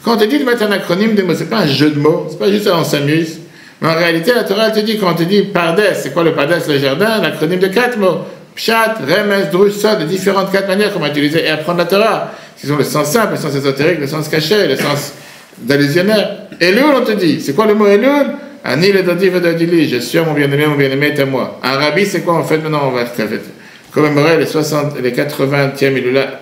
S1: Quand on te dit de mettre un acronyme des mots, c'est pas un jeu de mots, c'est pas juste on s'amuse. Mais en réalité, la Torah, elle te dit, quand on te dit Pardes, c'est quoi le Pardes, le jardin? L'acronyme de 4 mots. Pshat, Remes, Drush, Sod, de différentes 4 manières comment utiliser et apprendre la Torah. Qui sont le sens simple, le sens ésotérique, le sens caché, le sens d'allusionnaire. Elul, on te dit, c'est quoi le mot Elul? Ani le Dodi Vedodili, je suis mon bien-aimé est à moi. Un rabbi, c'est quoi en fait? Maintenant, on va commémorer les 80e Elula,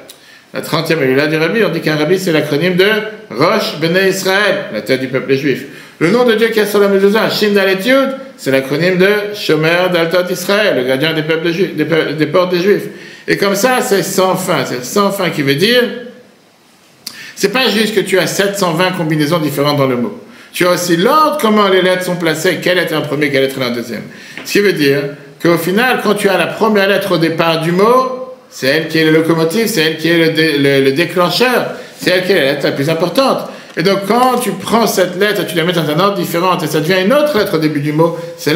S1: la 30e Elula du rabbi. On dit qu'un rabbi, c'est l'acronyme de Rosh Bnei Israël, la tête du peuple juif. Le nom de Dieu qui est sur la mezuzah, Shin Dalet Yud, c'est l'acronyme de Shomer d'Altot Israël, le gardien des peuples juifs, des portes des juifs. Et comme ça, c'est sans fin. C'est sans fin qui veut dire, c'est pas juste que tu as 720 combinaisons différentes dans le mot. tu as aussi l'ordre, comment les lettres sont placées, quelle lettre est en premier, quelle lettre est en deuxième. Ce qui veut dire qu'au final, quand tu as la première lettre au départ du mot, c'est elle qui est le locomotive, c'est elle qui est le déclencheur, c'est elle qui est la lettre la plus importante. Et donc, quand tu prends cette lettre, tu la mets dans un ordre différent, et ça devient une autre lettre au début du mot, c'est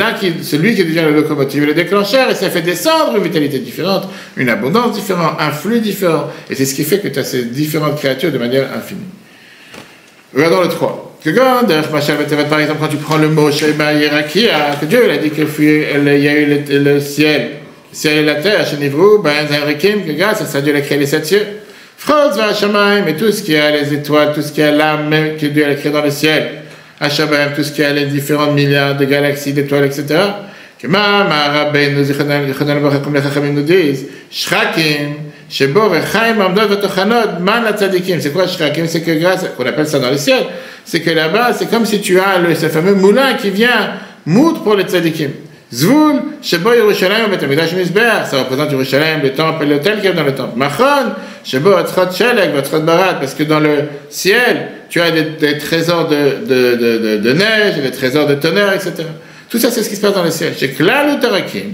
S1: lui qui devient le locomotive, le déclencheur, et ça fait descendre une vitalité différente, une abondance différente, un flux différent. Et c'est ce qui fait que tu as ces différentes créatures de manière infinie. Regardons le 3. Que quand, par exemple, quand tu prends le mot Sheba Yerakia, que Dieu il a dit qu'il y a eu le ciel et la terre, chez Nivrou, Ben Zarikim, que grâce à ça, Dieu a créé les 7 cieux. Frotz va Hashamaim, et tout ce qui a les étoiles, tout ce qui a l'âme même que Dieu a créé dans le ciel. Hashamaim, tout ce qui a les différents milliards de galaxies, d'étoiles, etc. Que comme les Chachamim nous disent, Shrakim, Shebo Rechaim Amdot Vatochanot, Man la Tzadikim. C'est quoi Shrakim? C'est que grâce, qu'on appelle ça dans le ciel, c'est que là-bas, c'est comme si tu as ce fameux moulin qui vient moudre pour les Tzadikim. Zvul, Shebo Yerushalayim, Bet Amidash Mizbeach, ça représente Yerushalayim, le temple et l'autel qui est dans le temple. Machon, Shebo Atzrot Shelek, Atzrot Barat, parce que dans le ciel, tu as des trésors de neige, des trésors de tonnerre, etc. Tout ça, c'est ce qui se passe dans le ciel. C'est que là, le Tarakim,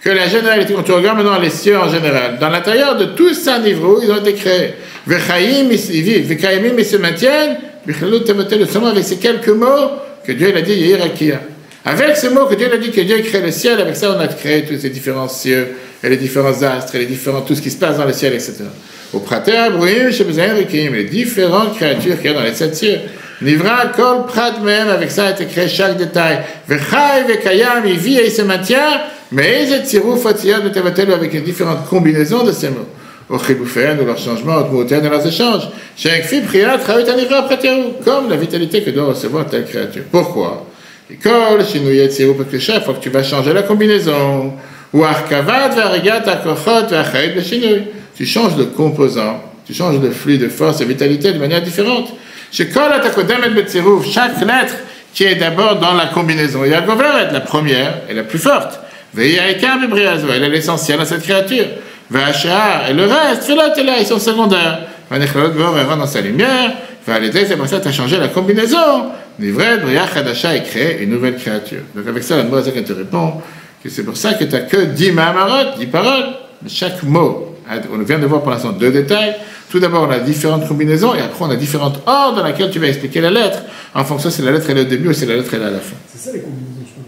S1: que la généralité, quand tu regardes maintenant les cieux en général, dans l'intérieur de tous ces niveaux, ils ont été créés. Vechaim, ils vivent, Vekayimim, ils se maintiennent, Bichalot Temotel, le sommet avec ces quelques mots que Dieu a dit, Yerakia. Avec ces mots que Dieu a dit que Dieu a créé le ciel, avec ça on a créé tous ces différents cieux, et les différents astres, et tout ce qui se passe dans le ciel, etc. Au Prater, Abrouim, Shebezaïn, Rikim, les différentes créatures qu'il y a dans les 7 cieux. Nivra, Kol, Prat, même, avec ça a été créé chaque détail. Vechai, Vekayam, il vit et il se maintient, mais ils étirent, Fatiyad, Tevatel, avec les différentes combinaisons de ces mots. Au Chiboufén, de leurs changements, au Mouten, de leurs échanges. Chez Ekfi, Priat, Ravit, Anivra, Prateru, comme la vitalité que doit recevoir telle créature. Pourquoi? École, Shinouye, Tsirou, parce que chaque fois que tu vas changer la combinaison, ou Arkavat, Varigat, Akochot, Vachaïd, le Shinouye, tu changes de composant, tu changes de flux, de force et vitalité de manière différente. Chez Kol, Atakodem, et Betsirou, chaque lettre qui est d'abord dans la combinaison, il y a Goveret, la première et la plus forte. Veyaïkam, Briazo, elle est l'essentiel à cette créature. Vachar, et le reste, Felot, et là, ils sont secondaires. Vanechlot, Gor, et dans sa lumière. Valété, c'est pour ça que tu as changé la combinaison. Nivred, Briach, Hadasha, et créé une nouvelle créature. Donc avec ça, la Moazak te répond que c'est pour ça que tu n'as que 10 mahamarot, 10 paroles. Mais chaque mot, on vient de voir pour l'instant 2 détails. Tout d'abord, on a différentes combinaisons, et après, on a différentes ordres dans lesquelles tu vas expliquer la lettre, en fonction si la lettre est au début ou si la lettre est à la fin.
S2: C'est ça les combinaisons, je pense.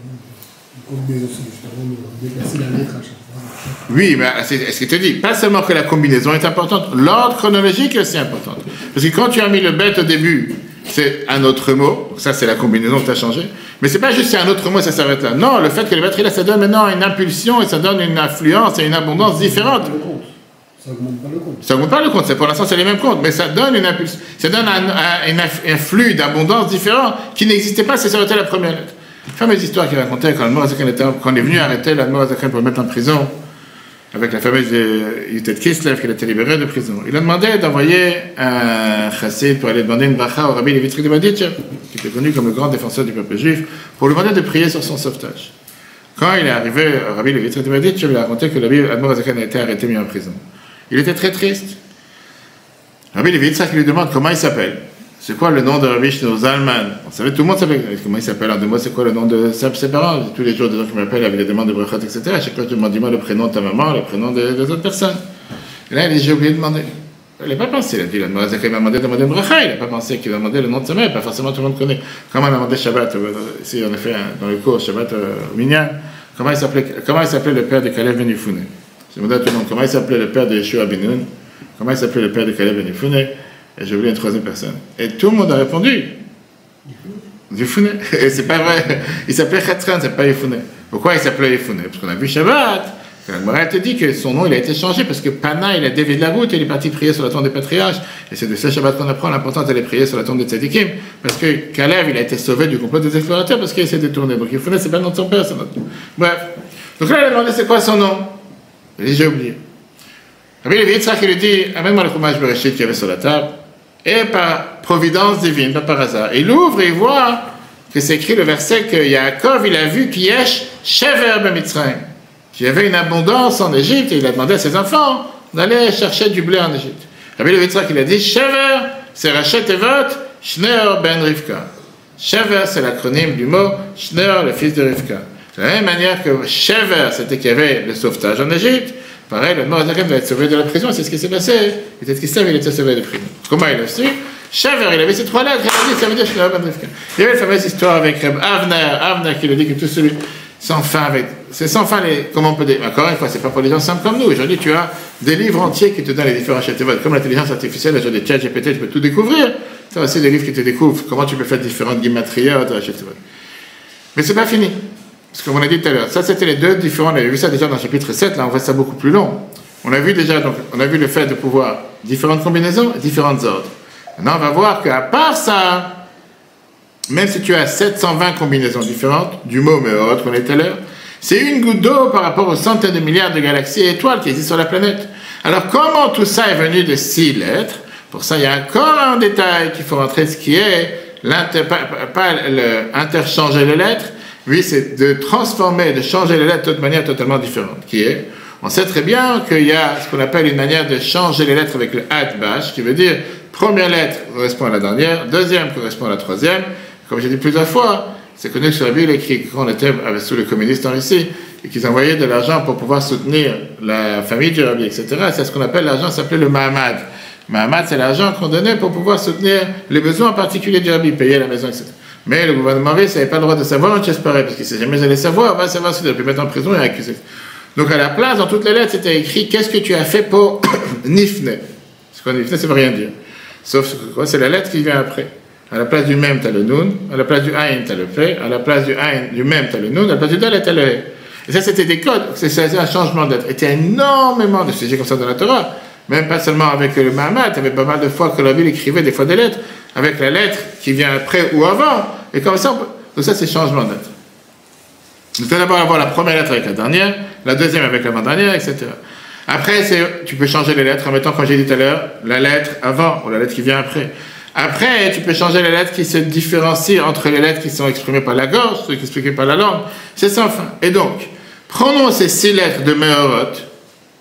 S2: Les combinaisons, c'est justement déplacer la lettre à chaque fois.
S1: Oui, mais c'est ce que tu dis. Pas seulement que la combinaison est importante, l'ordre chronologique est aussi important. Parce que quand tu as mis le bet au début, c'est un autre mot. Donc ça, c'est la combinaison que tu as changé. Mais c'est pas juste c'est un autre mot, ça s'arrête là. Non, le fait que le bet là, ça donne maintenant une impulsion et ça donne une influence et une abondance différente.
S2: Ça augmente pas le compte.
S1: Ça augmente pas le compte. Pour l'instant, c'est les mêmes comptes. Mais ça donne une impulsion. Ça donne un flux d'abondance différent qui n'existait pas si ça arrêtait la première lettre. La fameuse histoire qu'il racontait quand on est venu arrêter l'Admor Zaken pour le mettre en prison, avec la fameuse Yutet Kislev qu'il a été libéré de prison. Il a demandé d'envoyer un chassid pour aller demander une bracha au Rabbi Levitri de Baditch, qui était connu comme le grand défenseur du peuple juif, pour lui demander de prier sur son sauvetage. Quand il est arrivé au Rabbi Levitri de Baditch, il a raconté que l'Admor Zaken a été arrêté, mis en prison. Il était très triste. Rabbi Levitri qui lui demande comment il s'appelle. C'est quoi le nom de Rabbi Shneur Zalman? On savait, tout le monde savait comment il s'appelle. En 2 mots, c'est quoi le nom de ses parents? Tous les jours, des gens qui m'appellent avec des demandes de brachot, etc. À chaque fois, je demande, dis-moi le prénom de ta maman, le prénom des autres personnes. Et là, il dit, j'ai oublié de demander. Il n'a pas pensé, il a dit, il m'a demandé de demander une bracha, il n'a pas pensé qu'il a demandé le nom de sa mère, pas forcément tout le monde connaît. Comment il a demandé Shabbat, ici, en effet, dans le cours, Shabbat au Minyan, comment il s'appelait le père de Caleb Ben Yefune? J'ai demandé à tout le monde, comment il s'appelait le père de Yeshua Ben Nun? Comment il s'appelait le père de Caleb Ben Yefune? Et j'ai oublié une 3e personne. Et tout le monde a répondu. Yefune. Et c'est pas vrai. Il s'appelait Khatran, c'est pas Yefune. Pourquoi il s'appelait Yefune? Parce qu'on a vu Shabbat. La Gemara te dit que son nom il a été changé parce que Pana il a dévié de la route et il est parti prier sur la tombe des patriarches. Et c'est de ce Shabbat qu'on apprend l'importance d'aller prier sur la tombe des Tzadikim. Parce que Caleb il a été sauvé du complot des explorateurs parce qu'il s'est détourné. Donc Yefune c'est pas le nom de son père, c'est notre nom. Bref. Donc là il a demandé c'est quoi son nom? Et j'ai oublié. Rabbi Levitri qui lui dit amène-moi le chumash Bereshit qu'il y avait sur la table. Et par providence divine, pas par hasard. Il ouvre et il voit que c'est écrit le verset que Yaakov, il a vu qu'il y a Shever b'Mitzrayim, qu'il y avait une abondance en Égypte, et il a demandé à ses enfants d'aller chercher du blé en Égypte. Rabbi Levitri, il a dit Shever, c'est Rachet Evot, Shneur ben Rivka. Shever, c'est l'acronyme du mot Shneur, le fils de Rivka. De la même manière que Shever, c'était qu'il y avait le sauvetage en Égypte, pareil, le Moazakhem va être sauvé de la prison, c'est ce qui s'est passé. Peut-être qu'il savait, il était sauvé de prison. Comment il a su? Shever, il avait ces trois lettres, il a dit, ça veut dire Shneur ben Rivka. Il y avait la fameuse histoire avec Reb Avner qui lui dit que tout celui sans fin avec. C'est sans fin les. Comment on peut dire. Encore une fois, c'est pas pour les gens simples comme nous. Aujourd'hui, tu as des livres entiers qui te donnent les différents chatebots. Comme l'intelligence artificielle, aujourd'hui, ChatGPT, tu peux tout découvrir. Tu as aussi des livres qui te découvrent comment tu peux faire différentes guimatrias de chatebots. Mais c'est pas fini. Parce que comme on a dit tout à l'heure, ça c'était les deux différents. On avait vu ça déjà dans le chapitre 7, là on voit ça beaucoup plus long. On a vu déjà, donc, on a vu le fait de pouvoir différentes combinaisons, différentes ordres. Maintenant, on va voir qu'à part ça, même si tu as 720 combinaisons différentes, du mot mais autre, on est tout à l'heure, c'est une goutte d'eau par rapport aux centaines de milliards de galaxies et étoiles qui existent sur la planète. Alors comment tout ça est venu de 6 lettres? Pour ça, il y a encore un détail qu'il faut rentrer, ce qui est interchanger les lettres. Oui, c'est de transformer, de changer les lettres de manière totalement différente. Qui est, on sait très bien qu'il y a ce qu'on appelle une manière de changer les lettres avec le hat-bash, qui veut dire première lettre correspond à la dernière, deuxième correspond à la troisième. Comme j'ai dit plusieurs fois, c'est connu sur la Bible écrit qu'on était sous les communistes en Russie et qu'ils envoyaient de l'argent pour pouvoir soutenir la famille du rabbi, etc. C'est ce qu'on appelle l'argent, ça s'appelait le Mahamad. Mahamad, c'est l'argent qu'on donnait pour pouvoir soutenir les besoins particuliers du rabbi, payer la maison, etc. Mais le gouvernement russe n'avait pas le droit de savoir un chest pareil, parce qu'il ne sait jamais allé savoir, va savoir s'il a pu mettre en prison et accuser. Donc à la place, dans toutes les lettres, c'était écrit qu'est-ce que tu as fait pour Nifne. Ce qu'on Nifne, ça ne veut rien dire. Sauf que c'est la lettre qui vient après. À la place du même, tu as le nun, à la place du aïn, tu as le pe, à la place du même, tu as le nun, à la place du dal, tu as le he. Et ça, c'était des codes, c'est un changement de lettres. Et il y a énormément de sujets comme ça dans la Torah, même pas seulement avec le Mahamad, tu avais pas mal de fois que la Bible écrivait des fois des lettres, avec la lettre qui vient après ou avant, et comme ça, donc ça, c'est changement de lettres. Donc, tu vas d'abord avoir la première lettre avec la dernière, la deuxième avec l'avant-dernière, etc. Après, tu peux changer les lettres en mettant, comme j'ai dit tout à l'heure, la lettre avant ou la lettre qui vient après. Après, tu peux changer les lettres qui se différencient entre les lettres qui sont exprimées par la gorge, ceux qui sont exprimées par la langue. C'est sans fin. Et donc, prenons ces 6 lettres de Meorot,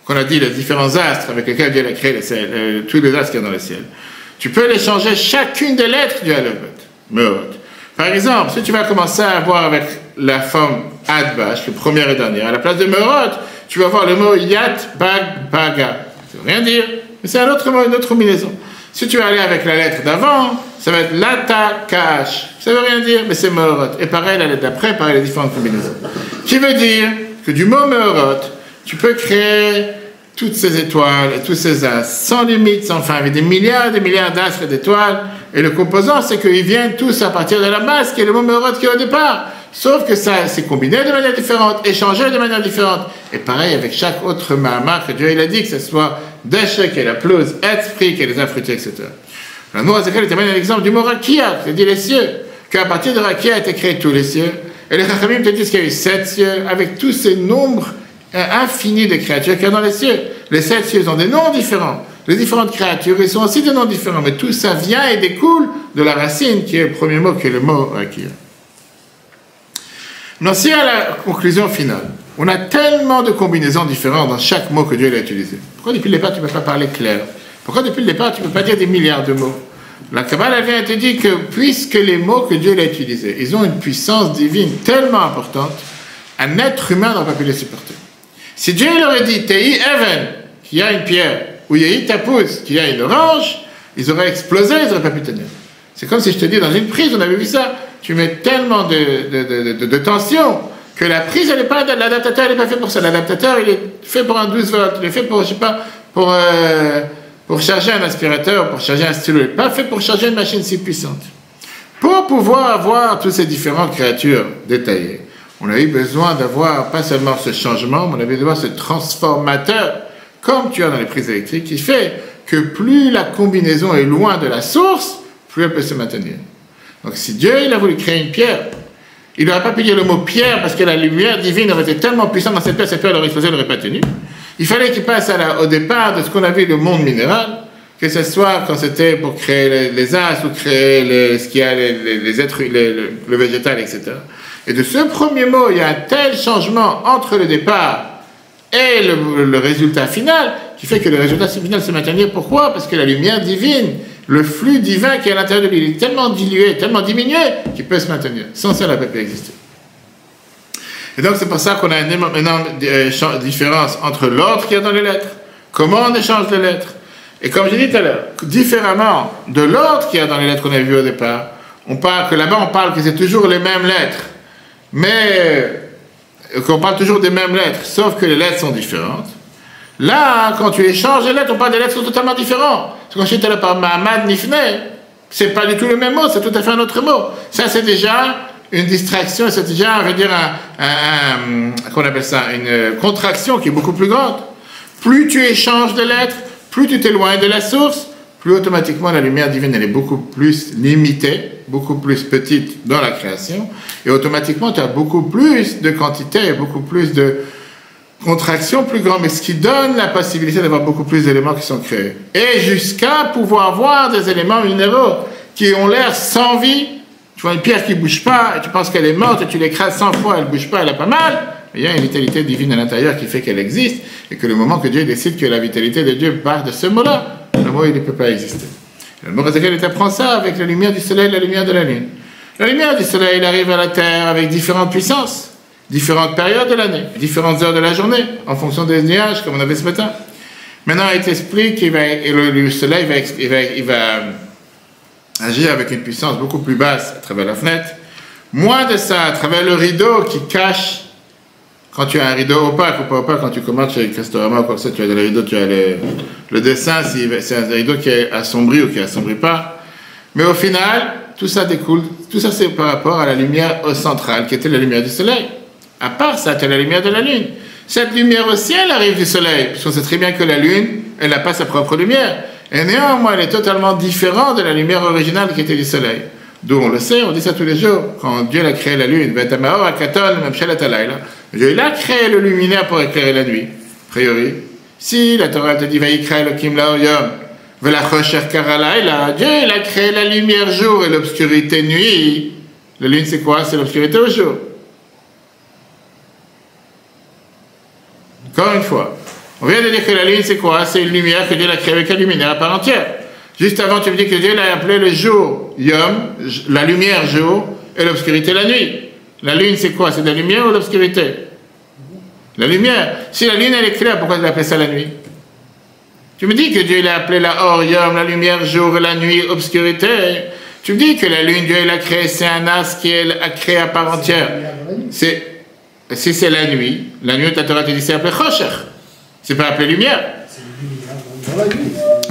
S1: qu'on a dit les différents astres avec lesquels Dieu a créé tous les astres qu'il y a dans le ciel. Tu peux les changer chacune des lettres du Aleph, Meorot. Par exemple, si tu vas commencer à avoir avec la forme Adbash, le premier et dernier, à la place de Meorot, tu vas avoir le mot Yat Bag Baga. Ça ne veut rien dire, mais c'est un autre mot, une autre combinaison. Si tu vas aller avec la lettre d'avant, ça va être Lata Kash. Ça ne veut rien dire, mais c'est Meorot. Et pareil, la lettre d'après, pareil, les différentes combinaisons. Qui veut dire que du mot Meorot, tu peux créer toutes ces étoiles et tous ces astres, sans limite, sans fin, avec des milliards d'astres et d'étoiles. Et le composant, c'est qu'ils viennent tous à partir de la base, qui est le mot Meorot qui est au départ. Sauf que ça s'est combiné de manière différente, échangé de manière différente. Et pareil avec chaque autre Mahamar que Dieu il a dit, que ce soit Deshek et la pelouse, Esprit et les infrutés, etc. La Noah Ezekiel est un exemple du mot Rakia, c'est-à-dire les cieux, qu'à partir de Rakia a été créé tous les cieux. Et les Chachamim te disent qu'il y a eu 7 cieux, avec tous ces nombres infinis de créatures qu'il y a dans les cieux. Les 7 cieux ont des noms différents. Les différentes créatures, ils sont aussi des noms différents. Mais tout ça vient et découle de la racine, qui est le premier mot, qui est le mot Rakia. Maintenant, si à la conclusion finale, on a tellement de combinaisons différentes dans chaque mot que Dieu a utilisé. Pourquoi depuis le départ tu ne peux pas parler clair? Pourquoi depuis le départ tu ne peux pas dire des milliards de mots? La Kabbalah vient te dire que puisque les mots que Dieu a utilisés, ils ont une puissance divine tellement importante, un être humain n'aurait pas pu les supporter. Si Dieu leur aurait dit Tei Even, qu'il y a une pierre, ou Yei Tapuz, qu'il y a une orange, ils auraient explosé, ils n'auraient pas pu tenir. C'est comme si je te dis dans une prise, on avait vu ça, tu mets tellement de tension que la prise, elle n'est pas, l'adaptateur n'est pas fait pour ça. L'adaptateur, il est fait pour un 12 volts, il est fait pour, je sais pas, pour charger un aspirateur, pour charger un stylo, il n'est pas fait pour charger une machine si puissante. Pour pouvoir avoir toutes ces différentes créatures détaillées, on a eu besoin d'avoir pas seulement ce changement, mais on a eu besoin de ce transformateur, comme tu as dans les prises électriques, qui fait que plus la combinaison est loin de la source, plus elle peut se maintenir. Donc si Dieu il a voulu créer une pierre, il n'aurait pas pu dire le mot pierre parce que la lumière divine aurait été tellement puissante dans cette pierre aurait explosé, elle n'aurait pas tenu. Il fallait qu'il passe au départ de ce qu'on a vu le monde minéral, que ce soit quand c'était pour créer les astres ou créer ce qu'il y a, les êtres, le végétal, etc. Et de ce premier mot, il y a un tel changement entre le départ et le résultat final qui fait que le résultat final se maintient. Pourquoi? Parce que la lumière divine, le flux divin qui est à l'intérieur de lui. Il est tellement dilué, tellement diminué qu'il peut se maintenir. Sans ça, il ne peut plus exister. Et donc, c'est pour ça qu'on a une énorme différence entre l'ordre qu'il y a dans les lettres, comment on échange les lettres. Et comme j'ai dit tout à l'heure, différemment de l'ordre qu'il y a dans les lettres qu'on a vues au départ, on parle que là-bas, on parle que c'est toujours les mêmes lettres, mais qu'on parle toujours des mêmes lettres, sauf que les lettres sont différentes. Là, quand tu échanges les lettres, on parle des lettres qui sont totalement différentes. Quand je dis tout à l'heure par Mahamad Nifne, c'est pas du tout le même mot, c'est tout à fait un autre mot. Ça, c'est déjà une distraction, c'est déjà, on va dire, qu'on appelle ça, une contraction qui est beaucoup plus grande. Plus tu échanges de lettres, plus tu t'éloignes de la source, plus automatiquement la lumière divine elle est beaucoup plus limitée, beaucoup plus petite dans la création, et automatiquement tu as beaucoup plus de quantité, beaucoup plus de contraction plus grande, mais ce qui donne la possibilité d'avoir beaucoup plus d'éléments qui sont créés. Et jusqu'à pouvoir voir des éléments minéraux qui ont l'air sans vie. Tu vois une pierre qui ne bouge pas, et tu penses qu'elle est morte, et tu l'écrases 100 fois, elle ne bouge pas, elle a pas mal. Mais il y a une vitalité divine à l'intérieur qui fait qu'elle existe, et que le moment que Dieu décide que la vitalité de Dieu part de ce mot-là, le mot il ne peut pas exister. Le mot Ézéchiel il apprend ça avec la lumière du soleil et la lumière de la lune. La lumière du soleil il arrive à la terre avec différentes puissances, différentes périodes de l'année, différentes heures de la journée, en fonction des nuages, comme on avait ce matin. Maintenant, il t'explique qu'il le soleil va agir avec une puissance beaucoup plus basse à travers la fenêtre. Moins de ça, à travers le rideau qui cache, quand tu as un rideau opaque ou pas opaque, quand tu commences chez Castorama ou quoi que ça, tu as le rideau, tu as le dessin, c'est un rideau qui est assombri ou qui assombrit pas. Mais au final, tout ça découle, tout ça c'est par rapport à la lumière centrale qui était la lumière du soleil. À part ça, tu as la lumière de la lune. Cette lumière aussi, elle arrive du soleil, puisqu'on sait très bien que la lune, elle n'a pas sa propre lumière. Et néanmoins, elle est totalement différente de la lumière originale qui était du soleil. D'où on le sait, on dit ça tous les jours. Quand Dieu a créé la lune, Dieu il a créé le luminaire pour éclairer la nuit. A priori, si la Torah te dit Vayikra Elokim la'oryom, velachosher kara laila, Dieu il a créé la lumière jour et l'obscurité nuit. La lune c'est quoi? C'est l'obscurité au jour. Encore une fois, on vient de dire que la lune c'est quoi? C'est une lumière que Dieu a créée avec un luminaire à part entière. Juste avant, tu me dis que Dieu l'a appelé le jour, Yom, la lumière jour, et l'obscurité la nuit. La lune, c'est quoi? C'est de la lumière ou de l'obscurité? La lumière. Si la lune, elle est claire, pourquoi il a appelé ça la nuit? Tu me dis que Dieu l'a appelé la Or, Yom, la lumière jour, et la nuit, obscurité. Tu me dis que la lune, Dieu l'a créé, c'est un as qu'il a créé à part entière. Si c'est la nuit, ta Torah te dit c'est appelé Chosher. C'est pas appelé lumière.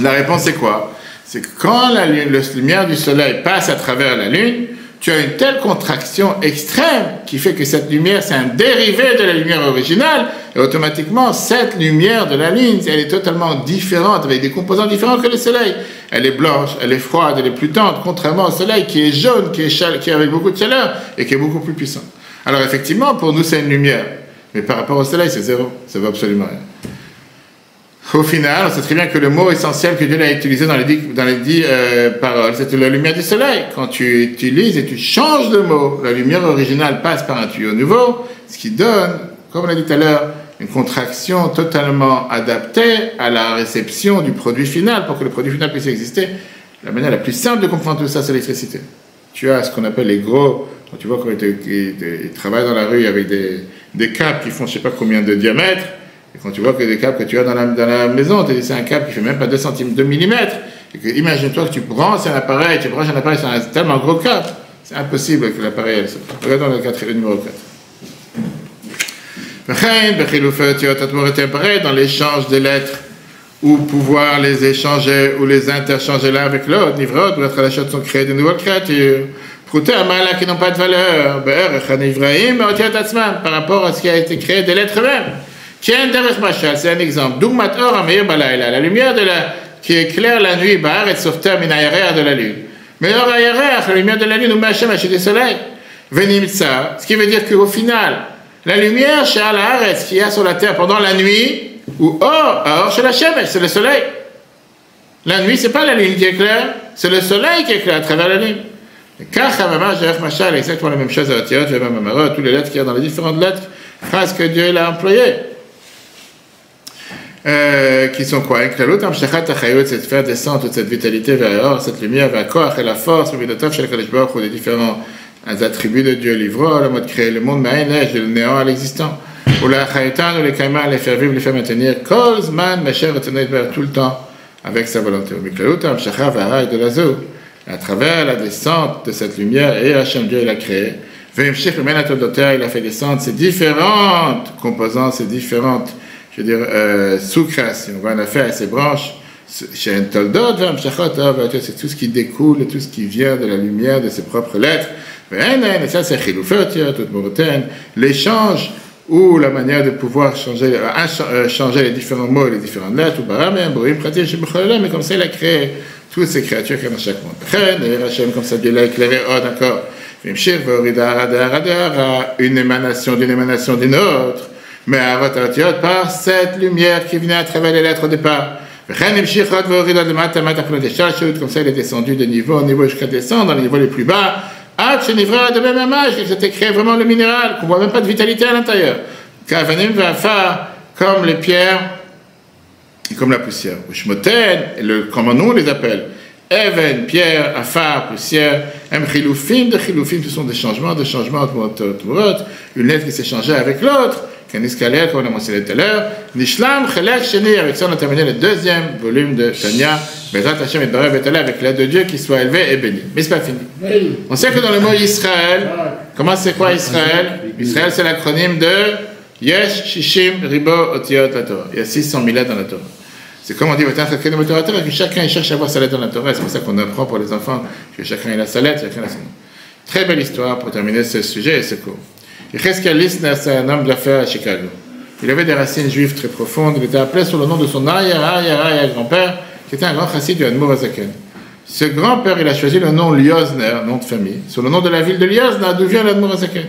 S1: La réponse, c'est quoi? C'est que quand la lumière du soleil passe à travers la lune, tu as une telle contraction extrême qui fait que cette lumière, c'est un dérivé de la lumière originale, et automatiquement, cette lumière de la lune, elle est totalement différente, avec des composants différents que le soleil. Elle est blanche, elle est froide, elle est plus tendre, contrairement au soleil qui est jaune, qui est avec beaucoup de chaleur, et qui est beaucoup plus puissant. Alors effectivement, pour nous, c'est une lumière, mais par rapport au soleil, c'est zéro, ça ne vaut absolument rien. Au final, on sait très bien que le mot essentiel que Dieu a utilisé dans les 10 paroles, c'était la lumière du soleil. Quand tu utilises et tu changes de mot, la lumière originale passe par un tuyau nouveau, ce qui donne, comme on l'a dit tout à l'heure, une contraction totalement adaptée à la réception du produit final, pour que le produit final puisse exister. La manière la plus simple de comprendre tout ça, c'est l'électricité. Tu as ce qu'on appelle les gros, quand tu vois quand ils travaillent dans la rue avec des câbles qui font je ne sais pas combien de diamètre. Et quand tu vois que des câbles que tu as dans la maison, c'est un câble qui fait même pas 2 mm, et que imagine-toi que tu branches un appareil sur un tellement gros câble, c'est impossible que l'appareil se fasse. Regardons le numéro 4. Pareil dans l'échange des lettres, ou pouvoir les échanger ou les interchanger l'un avec l'autre, Nivrod, pour être à la chose sont créées de nouvelles créatures. Prouté à Mala qui n'ont pas de valeur, par rapport à ce qui a été créé des lettres mêmes. Tiens, c'est un exemple. La lumière qui éclaire la nuit, et sur terre, de la lune. Mais la lumière de la lune, c'est du soleil. Ce qui veut dire qu'au final, la lumière chez Al-Haaretz qu'il y a sur la terre pendant la nuit, ou or chez la Shemesh, c'est le soleil. La nuit, c'est pas la lune qui éclaire, c'est le soleil qui éclaire à travers la lune. Exactement la même chose à tous les lettres qu'il y a dans les différentes lettres, phrases que Dieu l'a employées. qui sont quoi? C'est de faire descendre toute cette vitalité vers l'or, cette lumière, vers quoi? Et la force, des différents attributs de Dieu, l'ivroie, le mode créer le monde, mais de le néant à l'existant. Ou la chaïtan, ou les kaïmans, les faire vivre, les faire maintenir, Kozman, ma chère, tout le temps, avec sa volonté. De l'azo, à travers la descente de cette lumière, et Hachem Dieu l'a créé. Il a fait descendre ces différentes composantes, ces différentes, je veux dire, sous-créations. On a fait à ces branches, chez un toldot, c'est tout ce qui découle, tout ce qui vient de la lumière, de ses propres lettres. Et ça, c'est l'échange ou la manière de pouvoir changer les différents mots et les différentes lettres, mais comme ça, il a créé toutes ces créatures qui sont dans chaque monde. Comme ça, Dieu l'a éclairé, d'accord. Une émanation d'une autre, mais par cette lumière qui venait à travers les lettres au départ. Comme ça, il est descendu de niveau en niveau jusqu'à descendre dans les niveaux les plus bas. De même image, il s'était créé vraiment le minéral, qu'on ne voit même pas de vitalité à l'intérieur. Comme les pierres et comme la poussière. Comment nous on les appelle? Even, pierre, afar, poussière, chilufim, ce sont des changements, une lettre qui s'est changée avec l'autre, qu'un escalier, comme on a mentionné tout à l'heure, Nishlam, Chelek, Sheni, avec ça on a terminé le deuxième volume de Tanya, Bezrat Hashem et Barev et avec l'aide de Dieu qui soit élevé et béni. Mais c'est pas fini. On sait que dans le mot Israël, comment c'est quoi Israël? Israël c'est l'acronyme de Yesh, Shishim, Ribo, Otiot, la Torah. Il y a 600 000 lettres dans la Torah. C'est comme on dit, que chacun cherche à avoir sa lettre dans la Torah. C'est pour ça qu'on apprend pour les enfants que chacun a sa lettre, chacun a son nom. Très belle histoire pour terminer ce sujet et ce cours. Yecheskel Lisner, c'est un homme d'affaires à Chicago. Il avait des racines juives très profondes. Il était appelé sous le nom de son arrière-grand-père, qui était un grand chassid du Admour Hazaken. Ce grand-père, il a choisi le nom Liozner, nom de famille, sur le nom de la ville de Liozner, d'où vient l'Admour Hazaken.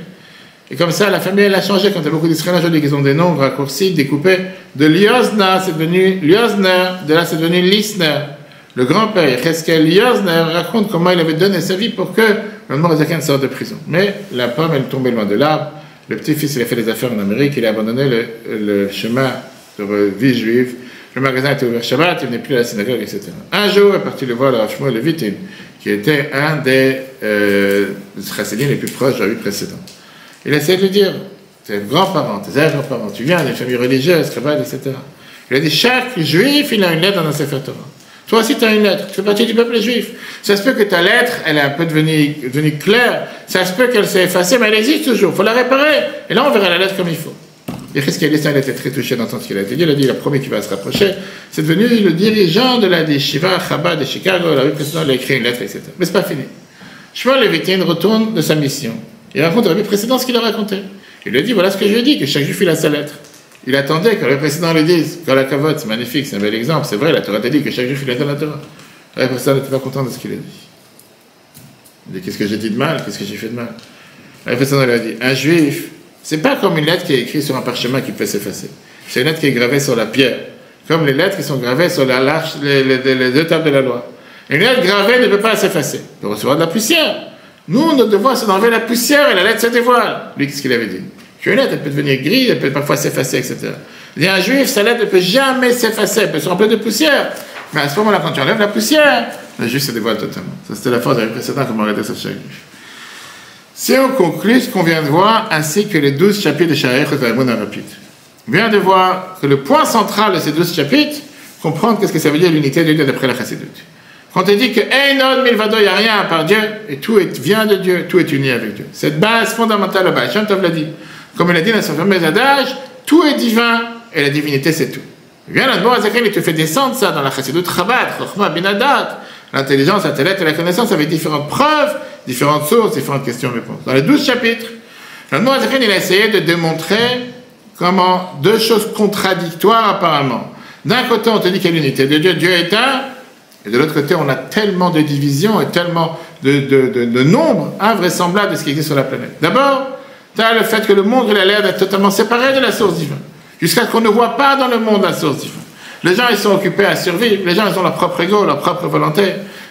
S1: Et comme ça, la famille, elle a changé. Quand il y a beaucoup d'Israéliens aujourd'hui qui ont des noms raccourcis, découpés, de Liozner, c'est devenu Liozner, de là, c'est devenu Lisner. Le grand-père, Yecheskel Liozner, raconte comment il avait donné sa vie pour que l'Admour Hazaken sorte de prison. Mais la pomme, elle tombait loin de l'arbre. Le petit-fils, il a fait des affaires en Amérique, il a abandonné le chemin de vie juive. Le magasin était ouvert Shabbat, il venait plus à la synagogue, etc. Un jour, il est parti le voir, le Rav Shmuel Levitin, qui était un des chassidim les plus proches de la vie précédente. Il a essayé de lui dire, tes grands-parents, tes arrière-grands-parents, tu viens d'une famille religieuse, Chabad, etc. Il a dit, chaque juif, il a une lettre dans un Sefer Torah. Toi aussi, tu as une lettre. Tu fais partie du peuple juif. Ça se peut que ta lettre, elle est un peu devenue claire. Ça se peut qu'elle s'est effacée, mais elle existe toujours. Il faut la réparer. Et là, on verra la lettre comme il faut. Et qu'est-ce qu'il a dit? Il était très touché d'entendre ce qu'il a été dit. Il a dit, il a promis qu'il va se rapprocher. C'est devenu le dirigeant de la Yeshiva Chabad de Chicago. La rue précédente, il a écrit une lettre, etc. Mais c'est pas fini. Shmuel Levitin retourne de sa mission. Il raconte la vie précédente ce qu'il a raconté. Il lui dit, voilà ce que je lui ai dit, que chaque juif, il a sa lettre. Il attendait que le précédent lui dise, quand la cavote, c'est magnifique, c'est un bel exemple, c'est vrai, la Torah t'a dit que chaque juif, il a dans la Torah. Le précédent n'était pas content de ce qu'il a dit. Il dit, qu'est-ce que j'ai dit de mal? Qu'est-ce que j'ai fait de mal? Le précédent lui a dit, un juif, c'est pas comme une lettre qui est écrite sur un parchemin qui peut s'effacer. C'est une lettre qui est gravée sur la pierre. Comme les lettres qui sont gravées sur les deux tables de la loi. Une lettre gravée ne peut pas s'effacer. Il peut recevoir de la poussière. Nous, notre devoir, c'est d'enlever la poussière et la lettre se dévoile. Lui, qu'est-ce qu'il avait dit? Qu'une lettre, elle peut devenir grise, elle peut parfois s'effacer, etc. Il dit, un juif, sa lettre ne peut jamais s'effacer, elle peut se remplir de poussière. Mais à ce moment-là, quand tu enlèves la poussière, le juif se dévoile totalement. Ça, c'était la phrase de la précédente, comme on arrêtait ça chaque juif. Si on conclut ce qu'on vient de voir, ainsi que les 12 chapitres de Sha'arech et Talmud en rapide, on vient de voir que le point central de ces 12 chapitres, comprendre qu'est-ce que ça veut dire l'unité de Dieu d'après la Chassidut. Quand on dit que Einod Milvado, il n'y a rien à part Dieu, et tout vient de Dieu, tout est uni avec Dieu. Cette base fondamentale, le Baal Shem Tov l'a dit. Comme il a dit dans son fameux adage, tout est divin, et la divinité c'est tout. Il vient l'Admour Hazaken, il te fait descendre ça dans la Chassidut Chabad, Chochma Bin Adat, l'intelligence, l'intellect et la connaissance avec différentes preuves, différentes sources, différentes questions-réponses. Dans les 12 chapitres, l'Admour Hazaken, il a essayé de démontrer comment deux choses contradictoires apparemment. D'un côté, on te dit qu'il y a l'unité de Dieu, Dieu est un, et de l'autre côté, on a tellement de divisions et tellement de nombres invraisemblables de ce qui existe sur la planète. D'abord, tu as le fait que le monde il a l'air d'être totalement séparé de la source divine, jusqu'à ce qu'on ne voit pas dans le monde la source divine. Les gens, ils sont occupés à survivre, les gens, ils ont leur propre ego, leur propre volonté,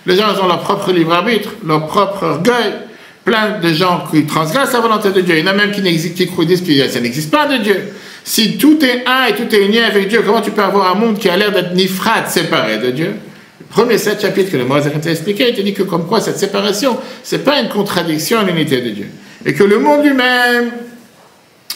S1: les gens, ils ont leur propre libre arbitre, leur propre orgueil, plein de gens qui transgressent la volonté de Dieu. Il y en a même qui disent que ça n'existe pas de Dieu. Si tout est un et tout est uni avec Dieu, comment tu peux avoir un monde qui a l'air d'être nifrat, séparé de Dieu? Le premier 7 chapitres que le Moïse a expliqué, il te dit que comme quoi cette séparation, c'est pas une contradiction à l'unité de Dieu. Et que le monde lui-même,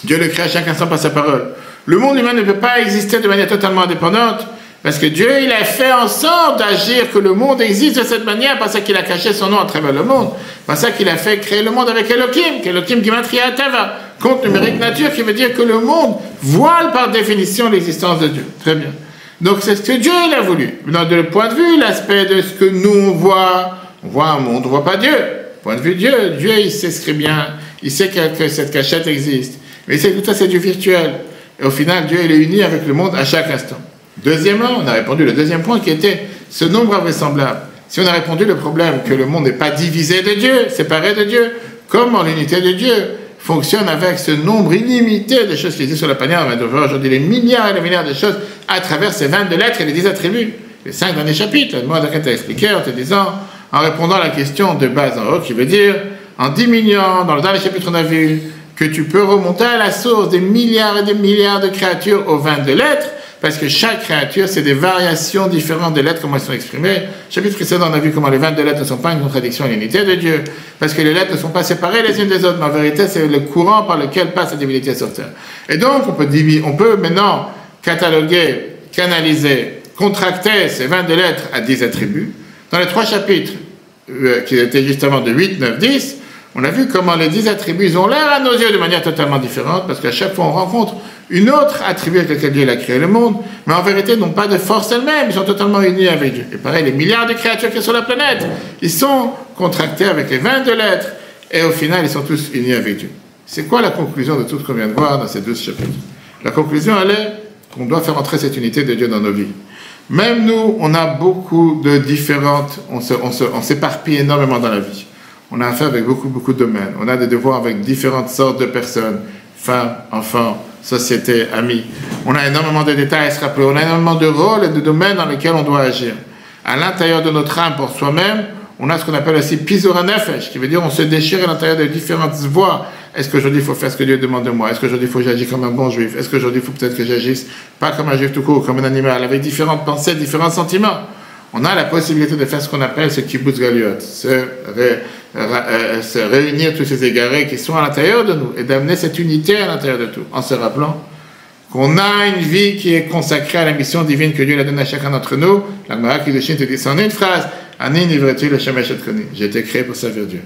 S1: Dieu le crée à chaque instant par sa parole. Le monde humain ne peut pas exister de manière totalement indépendante, parce que Dieu, il a fait en sorte d'agir, que le monde existe de cette manière, par ça qu'il a caché son nom à travers le monde, par ça qu'il a fait créer le monde avec Elohim, qu'Elohim Gematria Tava, compte numérique nature, qui veut dire que le monde voile par définition l'existence de Dieu. Très bien. Donc c'est ce que Dieu, il a voulu. Dans le point de vue, l'aspect de ce que nous on voit un monde, on ne voit pas Dieu. Point de vue Dieu, il sait ce qui est bien, il sait que cette cachette existe, mais il sait que tout ça c'est du virtuel. Et au final, Dieu, il est uni avec le monde à chaque instant. Deuxièmement, on a répondu le deuxième point qui était ce nombre invraisemblable. Si on a répondu le problème que le monde n'est pas divisé de Dieu, séparé de Dieu, comment l'unité de Dieu fonctionne avec ce nombre illimité de choses qui existent sur la planète, on va devoir aujourd'hui les milliards et les milliards de choses à travers ces 22 lettres et les 10 attributs. Les 5 derniers chapitres, le Moïse t'a expliqué en te disant, en répondant à la question de base en haut, qui veut dire, en diminuant, dans le dernier chapitre on a vu, que tu peux remonter à la source des milliards et des milliards de créatures aux 22 lettres, parce que chaque créature, c'est des variations différentes des lettres, comment elles sont exprimées. Chapitre précédent, on a vu comment les 22 lettres ne sont pas une contradiction à l'unité de Dieu, parce que les lettres ne sont pas séparées les unes des autres, mais en vérité, c'est le courant par lequel passe la divinité sur terre. Et donc, on peut maintenant cataloguer, canaliser, contracter ces 22 lettres à 10 attributs. Dans les 3 chapitres, qui étaient justement de 8, 9, 10, on a vu comment les 10 attributs, ils ont l'air à nos yeux de manière totalement différente, parce qu'à chaque fois on rencontre une autre attribut avec lequel Dieu a créé le monde, mais en vérité n'ont pas de force elles-mêmes, ils sont totalement unis avec Dieu. Et pareil, les milliards de créatures qui sont sur la planète, ils sont contractés avec les 22 lettres, et au final ils sont tous unis avec Dieu. C'est quoi la conclusion de tout ce qu'on vient de voir dans ces 12 chapitres? La conclusion, elle est qu'on doit faire entrer cette unité de Dieu dans nos vies. Même nous, on a beaucoup de différentes, on s'éparpille énormément dans la vie. On a affaire avec beaucoup de domaines. On a des devoirs avec différentes sortes de personnes, femmes, enfants, société, amis. On a énormément de détails à se rappeler. On a énormément de rôles et de domaines dans lesquels on doit agir. À l'intérieur de notre âme, pour soi-même, on a ce qu'on appelle aussi pisura nefesh, qui veut dire on se déchire à l'intérieur de différentes voies. Est-ce qu'aujourd'hui il faut faire ce que Dieu demande de moi? Est-ce qu'aujourd'hui il faut que j'agisse comme un bon juif? Est-ce qu'aujourd'hui il faut peut-être que j'agisse pas comme un juif tout court, comme un animal, avec différentes pensées, différents sentiments? On a la possibilité de faire ce qu'on appelle ce kibbutz galiot, se réunir tous ces égarés qui sont à l'intérieur de nous et d'amener cette unité à l'intérieur de tout, en se rappelant qu'on a une vie qui est consacrée à la mission divine que Dieu a donnée à chacun d'entre nous. La Gemara Kiddushin te dit en une phrase, Ani nivretu l'Shemesh etkoni. J'ai été créé pour servir Dieu.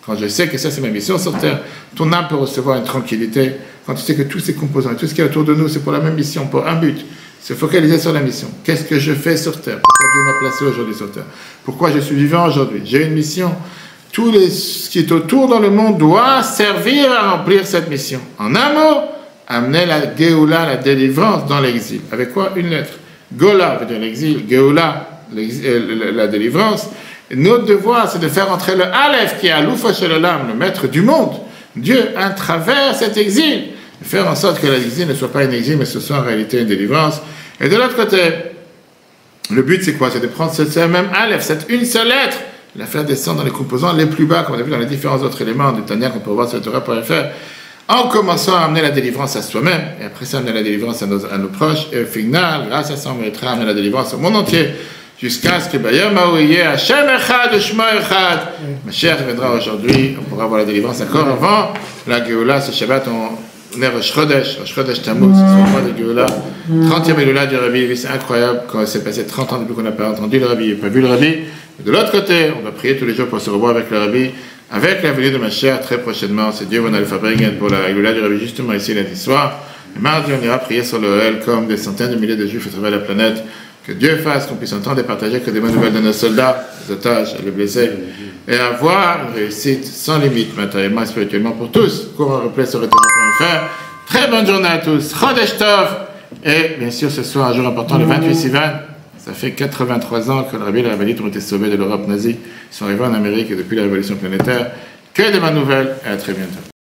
S1: Quand je sais que ça c'est ma mission sur terre, ton âme peut recevoir une tranquillité. Quand tu sais que tous ces composants et tout ce qui est autour de nous, c'est pour la même mission, pour un but. Se focaliser sur la mission. Qu'est-ce que je fais sur terre? Pourquoi Dieu m'a placé aujourd'hui sur terre? Pourquoi je suis vivant aujourd'hui? J'ai une mission. Tout ce qui est autour dans le monde doit servir à remplir cette mission. En un mot, amener la Géoula, la délivrance dans l'exil. Avec quoi? Une lettre. Gola veut dire l'exil, Géoula, la délivrance. Et notre devoir, c'est de faire entrer le Aleph, qui est Aloufa Shel-Olam, le maître du monde, Dieu, à travers cet exil. Faire en sorte que l'exil ne soit pas un exil, mais ce soit en réalité une délivrance. Et de l'autre côté, le but c'est quoi? C'est de prendre ce même Aleph, cette une seule lettre, la faire descendre dans les composants les plus bas, comme on a vu dans les différents autres éléments du Tanya qu'on peut voir sur le Torah.fr, en commençant à amener la délivrance à soi-même, et après ça amener la délivrance à nos proches, et au final, grâce à ça, on méritera à amener la délivrance au monde entier, jusqu'à ce que Bayom Haouye, Hashem Echad, Shmo Echad, Mashiach viendra aujourd'hui, on pourra avoir la délivrance encore avant la Géoula, ce Shabbat, on est Rosh Chodesh Tammuz, c'est son mois de Géoula, 30e Géoula du Rabbi, c'est incroyable, quand c'est passé 30 ans depuis qu'on n'a pas entendu le Rabbi et pas vu le Rabbi. Et de l'autre côté, on va prier tous les jours pour se revoir avec le Rabbi, avec la venue de Mashiach très prochainement, c'est Dieu, on a le fabriquer pour la Géoula du Rabbi justement ici lundi soir. Et mardi, on ira prier sur le Hel comme des centaines de milliers de Juifs à travers la planète. Que Dieu fasse qu'on puisse entendre et partager que des bonnes nouvelles de nos soldats, les otages, les blessés, et avoir une réussite sans limite, matériellement et spirituellement pour tous. Cours en replay sur retour.fr. Très bonne journée à tous. Chodesh Tov. Et bien sûr, ce soir, un jour important, le 28 Sivan. Ça fait 83 ans que le Rabbi et la Rabbinite ont été sauvés de l'Europe nazie. Ils sont arrivés en Amérique et depuis la révolution planétaire. Que des bonnes nouvelles et à très bientôt.